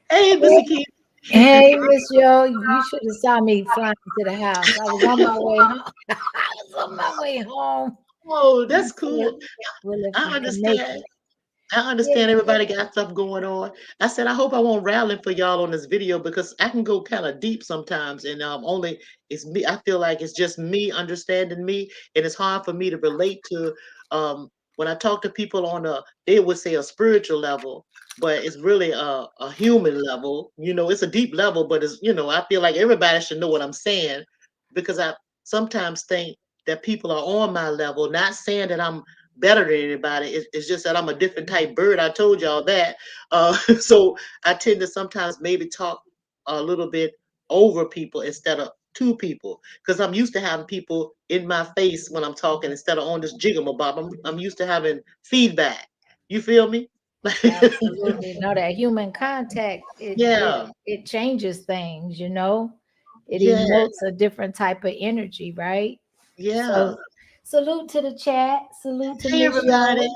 Hey, Mr. Keeman. Hey, Miss Yo, you should have saw me flying to the house. I was on my way home. I was on my way home. Oh, And I that's said, cool. well, if I I can make understand. it. I Yeah. understand everybody got stuff going on. I said I hope I won't rally for y'all on this video because I can go kind of deep sometimes, and only it's me. I feel like it's just me understanding me, and it's hard for me to relate to. When I talk to people on they would say a spiritual level, but it's really a human level. You know, it's a deep level, but it's I feel like everybody should know what I'm saying because I sometimes think that people are on my level, not saying that I'm better than anybody. It's just that I'm a different type bird. I told y'all that. So I tend to sometimes maybe talk a little bit over people instead of to people because I'm used to having people in my face when I'm talking instead of on this jigamabob. I'm used to having feedback. You feel me? Absolutely. No, that human contact, Yeah, it changes things, you know. It yeah, emotes a different type of energy, right? yeah. So salute to the chat. Salute to Hey Miss everybody. Yo.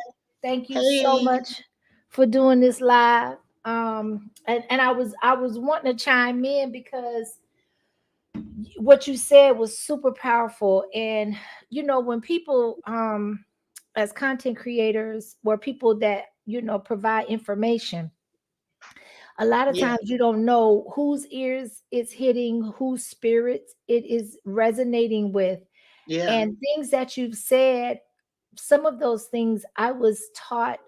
Thank you so Hey. much for doing this live. And I was wanting to chime in because what you said was super powerful. And when people as content creators or people that provide information, a lot of Yeah, times you don't know whose ears it's hitting, whose spirits it is resonating with. yeah. And things that you've said, some of those things I was taught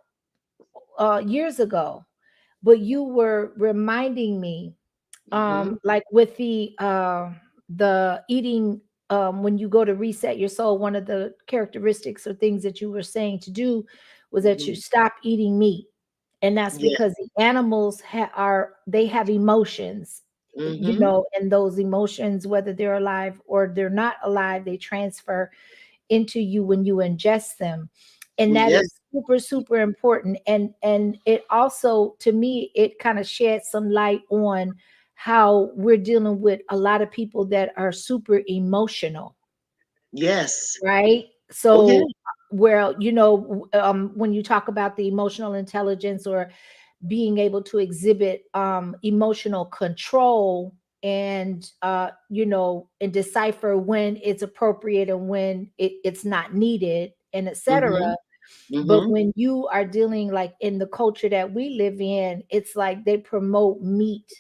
years ago, but you were reminding me, Hmm. like with the eating, when you go to reset your soul, one of the characteristics or things that you were saying to do was that you Hmm. stop eating meat. And that's Yeah. because the animals they have emotions, Hmm. and those emotions, whether they're alive or they're not alive, they transfer into you when you ingest them. And that Yeah. is super super important. And it also, to me, it kind of sheds some light on how we're dealing with a lot of people that are super emotional, Yes. right? Oh yeah. So well, when you talk about the emotional intelligence or being able to exhibit emotional control, and and decipher when it's appropriate and when it's not needed, and etc. Hmm. But Hmm. when you are dealing, like in the culture that we live in, it's like they promote meat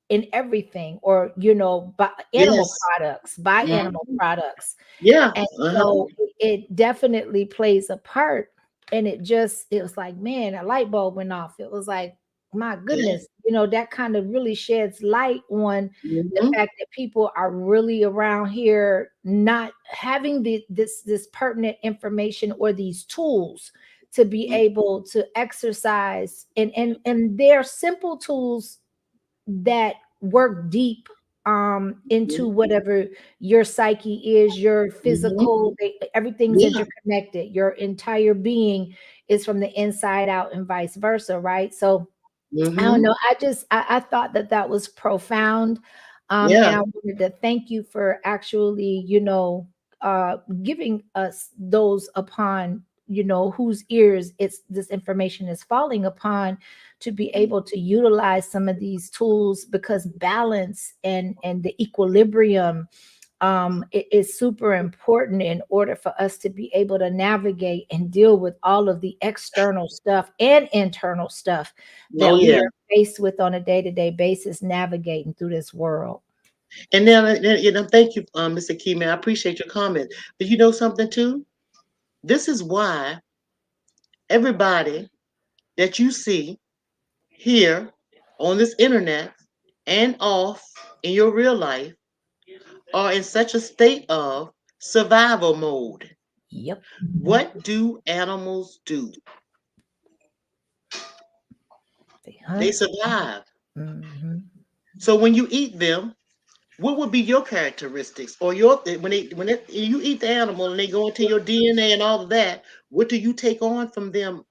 in everything, or buy animal Yes. products, buy animal Mhm. products. Yeah. And Uh-huh. so it definitely plays a part. And it was like, man, a light bulb went off. It was like, my Yeah. goodness, that kind of really sheds light on the Mhm. fact that people are really around here not having this pertinent information or these tools to be able to exercise, and they're simple tools that work deep into Mhm. whatever your psyche is, your Mhm. physical, everything's Yeah. interconnected. Your entire being is from the inside out and vice versa, right? So I don't Mhm. know. I thought that that was profound. Yeah. And I wanted to thank you for actually, giving us those upon, whose ears this information is falling upon, to be able to utilize some of these tools, because balance and the equilibrium it is super important in order for us to be able to navigate and deal with all of the external stuff and internal stuff Oh that we yeah. are faced with on a day-to-day basis navigating through this world. And then, thank you, Mr. Keyman. I appreciate your comment. But you know something too? This is why everybody that you see here on this internet and off in your real life are in such a state of survival mode. Yep. What do animals do? They They hunt. survive. Hmm. So when you eat them, what would be your characteristics, or your when you eat the animal and they go into your DNA and all of that? What do you take on from them?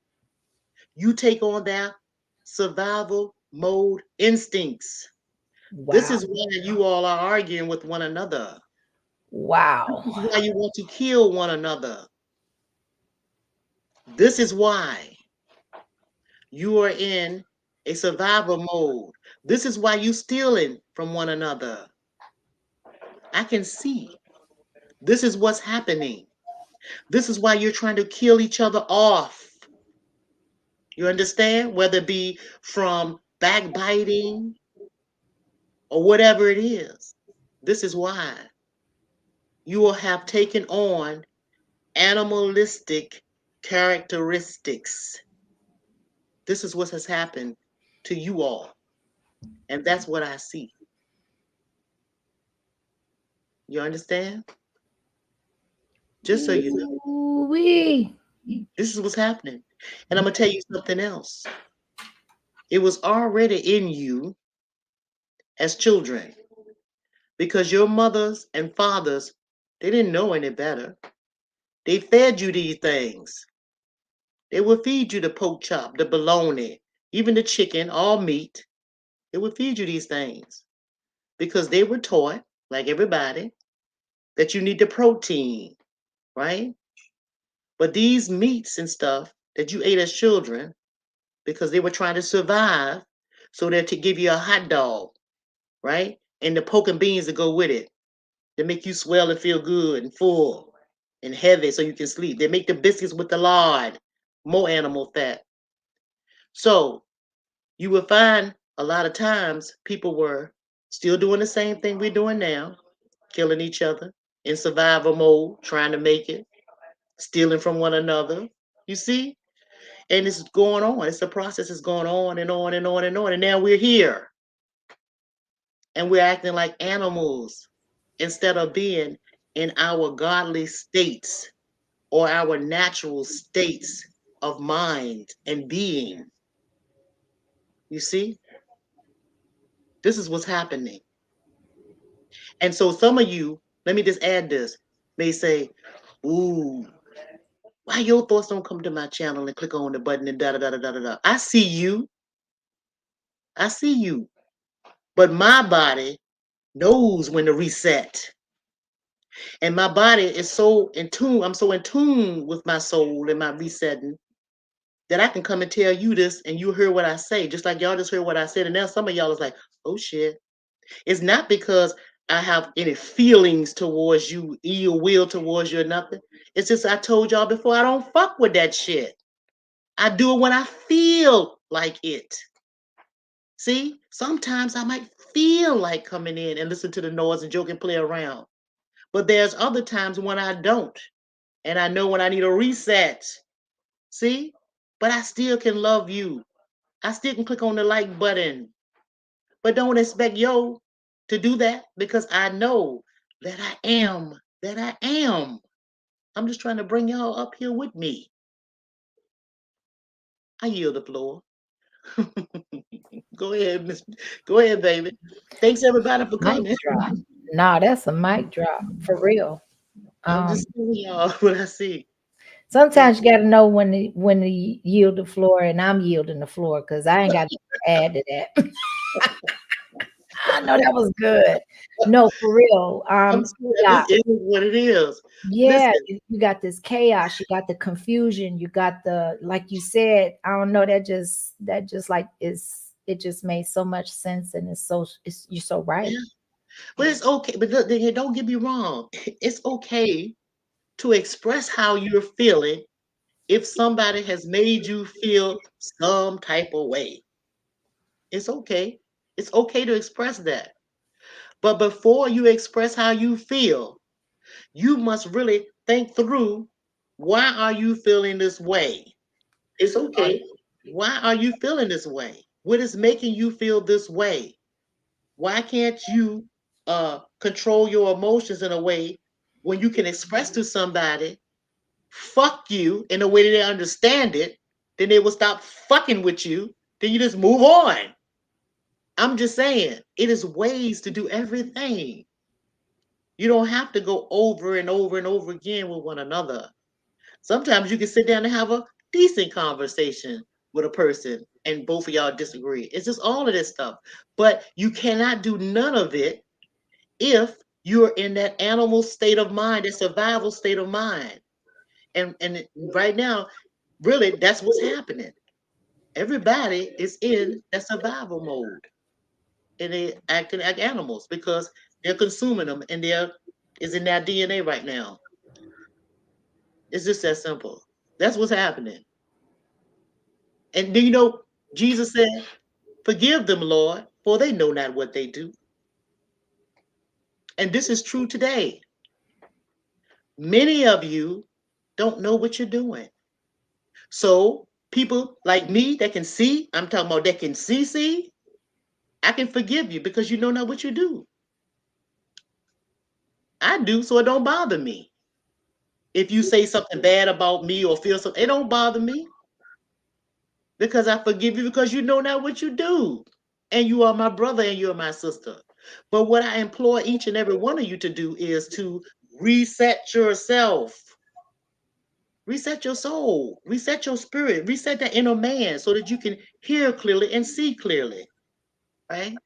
You take on their survival mode instincts. This Wow. is why you all are arguing with one another. Wow. This is why you want to kill one another. This is why you are in a survival mode. This is why you stealing from one another. I can see. This is what's happening. This is why you're trying to kill each other off. You understand? Whether it be from backbiting or whatever it is. This is why you will have taken on animalistic characteristics. This is what has happened to you all. And that's what I see. You understand? Just so you know, Ooh-wee. this is what's happening. And I'm going to tell you something else. It was already in you as children, because your mothers and fathers, they didn't know any better. They fed you these things. They would feed you the pork chop, the bologna, even the chicken, all meat. They would feed you these things because they were taught, like everybody, that you need the protein, right? But these meats and stuff that you ate as children, because they were trying to survive, so that to give you a hot dog, right? And the pork and beans to go with it, to make you swell and feel good and full and heavy so you can sleep. They make the biscuits with the lard, more animal fat. So you will find a lot of times people were still doing the same thing we're doing now, killing each other in survival mode, trying to make it, stealing from one another. You see? And it's going on. It's a process is going on and on and on and on. And now we're here and we're acting like animals instead of being in our godly states or our natural states of mind and being. You see? This is what's happening. And so some of you, let me just add this, may say, ooh, why your thoughts don't come to my channel and click on the button and da da da da da da da. I see you. I see you. But my body knows when to reset. And my body is so in tune. I'm so in tune with my soul and my resetting that I can come and tell you this and you hear what I say, just like y'all just heard what I said. And now some of y'all is like, oh shit. It's not because I have any feelings towards you, ill will towards you or nothing. It's just I told y'all before, I don't fuck with that shit. I do it when I feel like it. See, sometimes I might feel like coming in and listen to the noise and joke and play around. But there's other times when I don't. And I know when I need a reset. See? But I still can love you. I still can click on the like button. But don't expect yo to do that because I know that I am. That I am. I'm just trying to bring y'all up here with me. I yield the floor. Go ahead, Miss. Go ahead, baby. Thanks everybody for Mic coming. drop. No, that's a mic drop for real. I'm Um, just telling y'all what I see. Yeah. sometimes you got to know when to yield the floor, and I'm yielding the floor because I ain't got to add to that. I know that was good. No, for real. I'm sorry, Yeah, it is what it is. yeah. Listen, You got this chaos. You got the confusion. You got the, like you said. I don't know. That just like is. It just made so much sense, and you're so right. yeah, but it's okay. But don't get me wrong. It's okay to express how you're feeling if somebody has made you feel some type of way. It's okay. It's okay to express that. But before you express how you feel, you must really think through why are you feeling this way? It's okay. Why are you feeling this way? What is making you feel this way? Why can't you control your emotions in a way when you can express to somebody, fuck you in a way that they understand it, then they will stop fucking with you, then you just move on. I'm just saying, it is ways to do everything. You don't have to go over and over and over again with one another. Sometimes you can sit down and have a decent conversation with a person and both of y'all disagree. It's just all of this stuff. But you cannot do none of it if you're in that animal state of mind, that survival state of mind. And right now, really, that's what's happening. Everybody is in that survival mode and they acting like animals because they're consuming them and they're is in their DNA right now. It's just that simple. That's what's happening. And do you know Jesus said, "Forgive them, Lord, for they know not what they do." And this is true today. Many of you don't know what you're doing. So people like me that can see, I'm talking about that can see, I can forgive you because you know not what you do. I do, so it don't bother me. If you say something bad about me or feel something, it don't bother me because I forgive you because you know not what you do. And you are my brother and you're my sister. But what I implore each and every one of you to do is to reset yourself, reset your soul, reset your spirit, reset that inner man so that you can hear clearly and see clearly, right?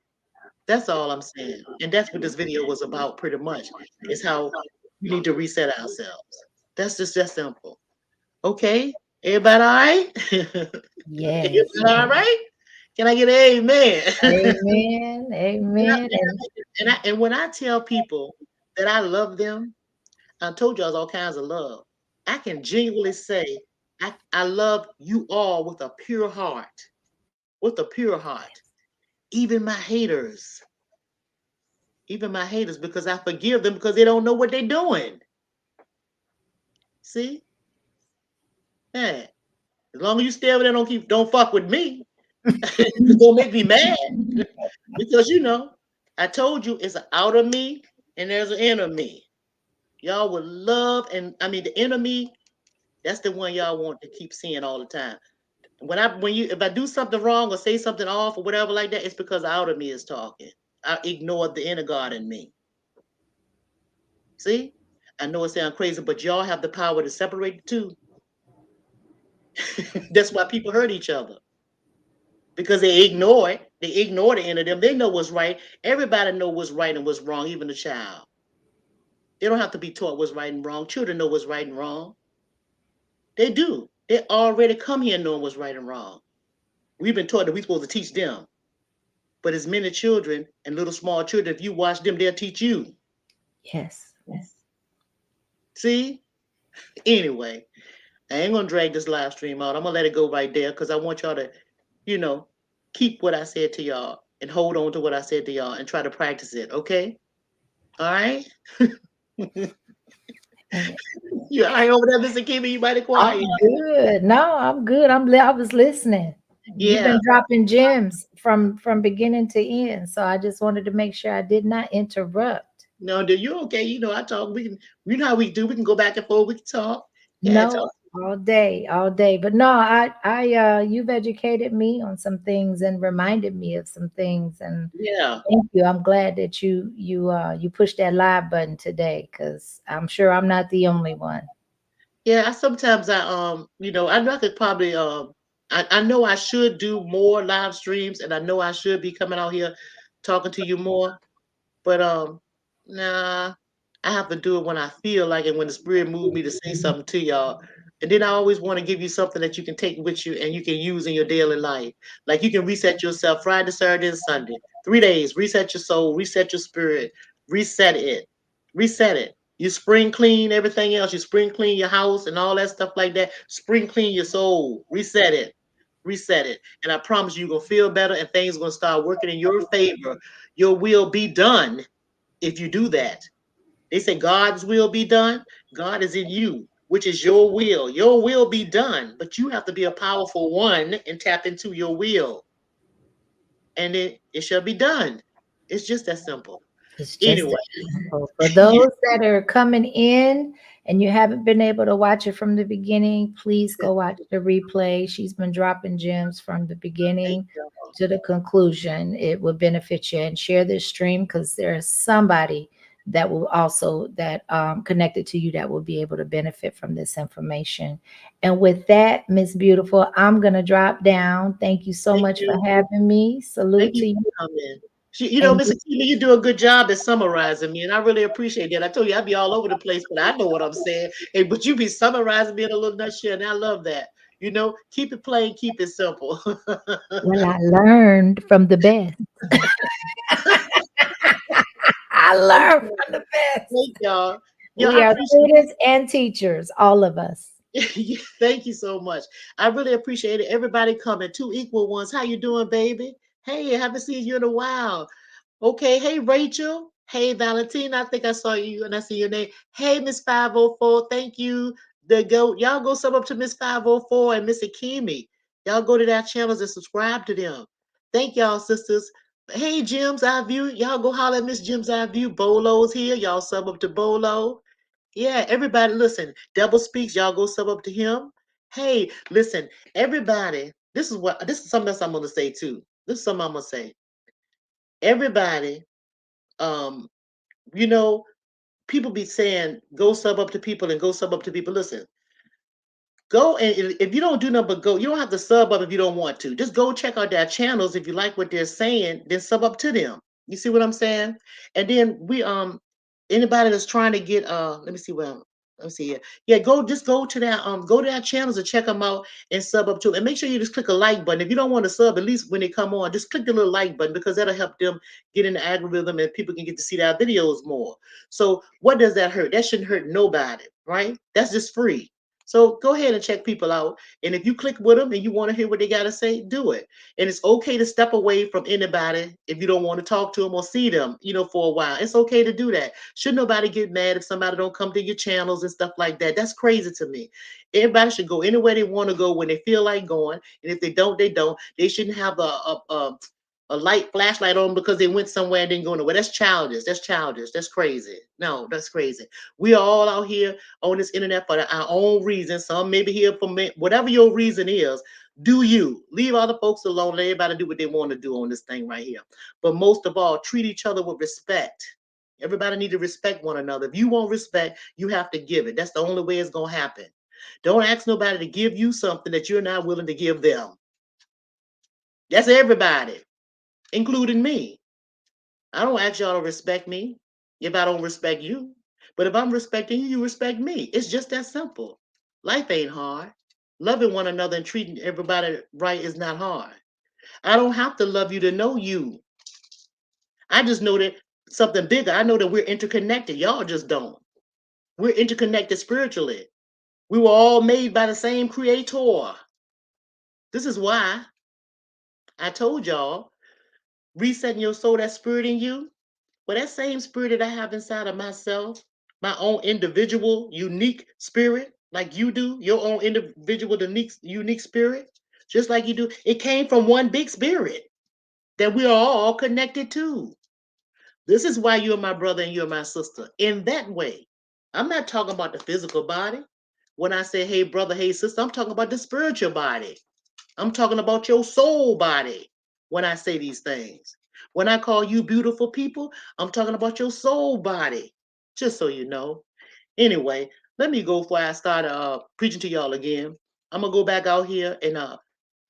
That's all I'm saying. And that's what this video was about pretty much, is how we need to reset ourselves. That's just that simple. Okay? Everybody all right? Everybody Yes. all right? Can I get an amen? Amen. and, I, Amen. And and when I tell people that I love them, I told you all kinds of love. I can genuinely say I love you all with a pure heart. With a pure heart. Even my haters. Even my haters, because I forgive them because they don't know what they're doing. See? Yeah. As long as you stay over there, don't fuck with me. It's gonna make me mad. Because I told you it's an outer me and there's an inner me. Y'all would love, and I mean the enemy, that's the one y'all want to keep seeing all the time. If I do something wrong or say something off or whatever like that, it's because the outer me is talking. I ignored the inner God in me. See? I know it sounds crazy, but y'all have the power to separate the two. That's why people hurt each other. Because they ignore it. They ignore the inner them. They know what's right. Everybody know what's right and what's wrong, even the child. They don't have to be taught what's right and wrong. Children know what's right and wrong. They do. They already come here knowing what's right and wrong. We've been taught that we're supposed to teach them. But as many children and little small children, if you watch them, they'll teach you. yes. See? Anyway, I ain't gonna drag this live stream out. I'm gonna let it go right there because I want y'all to, you know, keep what I said to y'all and hold on to what I said to y'all and try to practice it. Okay. All right. You all right over there, Mr. Kimmy? You mighty I'm quiet. good. No, I'm good. I was listening. You've Yeah. been dropping gems from beginning to end, so I just wanted to make sure I did not interrupt. No, do you okay? You know, I talk. We can. You know how we do. We can go back and forth. We can talk. Yeah, No, talk. all day, all day. But no, you've educated me on some things and reminded me of some things, and Yeah. thank you. I'm glad that you pushed that live button today, because I'm sure I'm not the only one. Yeah. Sometimes you know, I know I could probably I know I should do more live streams, and I know I should be coming out here talking to you more. But nah, I have to do it when I feel like it, when the spirit moved me to say something to y'all. And then I always want to give you something that you can take with you and you can use in your daily life. Like you can reset yourself Friday, Saturday, and Sunday. 3 days, reset your soul, reset your spirit, reset it. Reset it. You spring clean everything else. You spring clean your house and all that stuff like that. Spring clean your soul. Reset it. Reset it. And I promise you, you're gonna feel better and things are gonna start working in your favor. Your will be done if you do that. They say God's will be done. God is in you, which is your will. Your will be done, but you have to be a powerful one and tap into your will, and it shall be done. It's just that simple. It's just Anyway, that simple. For those that are coming in and you haven't been able to watch it from the beginning, please go watch the replay. She's been dropping gems from the thank beginning y'all. to the conclusion. It will benefit you, and share this stream, because there's somebody that will also that connected to you that will be able to benefit from this information. And with that, Miss Beautiful, I'm gonna drop down. Thank you so Thank much for you. having me. Salute Thank you to you. for coming. You know, And Mr. Keely, you do a good job at summarizing me, and I really appreciate that. I told you I'd be all over the place, but I know what I'm saying. And but you be summarizing me in a little nutshell, and I love that. You know, keep it plain, keep it simple. well, I learned from the best. I learned from the best. Thank y'all. Yeah, We I are appreciate students and teachers, all of us. it. Thank you so much. I really appreciate it. Everybody coming, two equal ones. How you doing, baby? Hey, I haven't seen you in a while. Okay, hey Rachel. Hey Valentine. I think I saw you and I see your name. Hey Miss 504. Thank you. Y'all go sub up to Miss 504 and Miss Akimi. Y'all go to their channels and subscribe to them. Thank y'all, sisters. Hey Jim's Eye View. Y'all go holler at Miss Jim's Eye View. Bolo's here. Y'all sub up to Bolo. Yeah, everybody listen. Devil speaks, y'all go sub up to him. Hey, listen, everybody. This is something else I'm gonna say too. This is something I'm gonna say. Everybody, um, you know, people be saying go sub up to people and go sub up to people. Listen, go and if you don't do nothing but go, you don't have to sub up if you don't want to. Just go check out their channels. If you like what they're saying, then sub up to them. You see what I'm saying? And then we anybody that's trying to get let me see well let me see here. Yeah, go to their channels and check them out and sub up to. And make sure you just click a like button. If you don't want to sub, at least when they come on, just click the little like button because that'll help them get in the algorithm and people can get to see their videos more. So what does that hurt? That shouldn't hurt nobody, right? That's just free. So go ahead and check people out. And if you click with them and you want to hear what they got to say, do it. And it's okay to step away from anybody if you don't want to talk to them or see them, for a while. It's okay to do that. Should nobody get mad if somebody don't come to your channels and stuff like that? That's crazy to me. Everybody should go anywhere they want to go when they feel like going. And if they don't, they don't. They shouldn't have a light flashlight on because they went somewhere and didn't go nowhere. That's childish. That's childish. That's crazy. No, that's crazy. We are all out here on this internet for our own reasons. Some maybe here for whatever your reason is. Do you leave other folks alone? Let everybody do what they want to do on this thing right here. But most of all, treat each other with respect. Everybody need to respect one another. If you want respect, you have to give it. That's the only way it's gonna happen. Don't ask nobody to give you something that you're not willing to give them. That's everybody, including me. I don't ask y'all to respect me if I don't respect you. But if I'm respecting you, you respect me. It's just that simple. Life ain't hard. Loving one another and treating everybody right is not hard. I don't have to love you to know you. I just know that something bigger. I know that we're interconnected. Y'all just don't. We're interconnected spiritually. We were all made by the same creator. This is why. I told y'all, resetting your soul, that spirit in you. Well, that same spirit that I have inside of myself, my own individual, unique spirit, like you do, your own individual, unique spirit, just like you do, it came from one big spirit that we are all connected to. This is why you're my brother and you're my sister. In that way, I'm not talking about the physical body. When I say, hey, brother, hey, sister, I'm talking about the spiritual body. I'm talking about your soul body when I say these things. When I call you beautiful people, I'm talking about your soul body, just so you know. Anyway, let me go before I start preaching to y'all again. I'm gonna go back out here and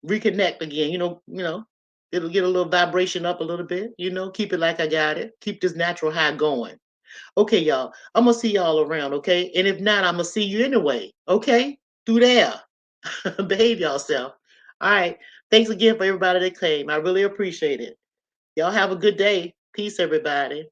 reconnect again. It'll get a little vibration up a little bit. Keep it like I got it. Keep this natural high going. Okay, y'all. I'm gonna see y'all around. Okay, and if not, I'm gonna see you anyway. Okay, through there. Behave yourself. All right. Thanks again for everybody that came. I really appreciate it. Y'all have a good day. Peace, everybody.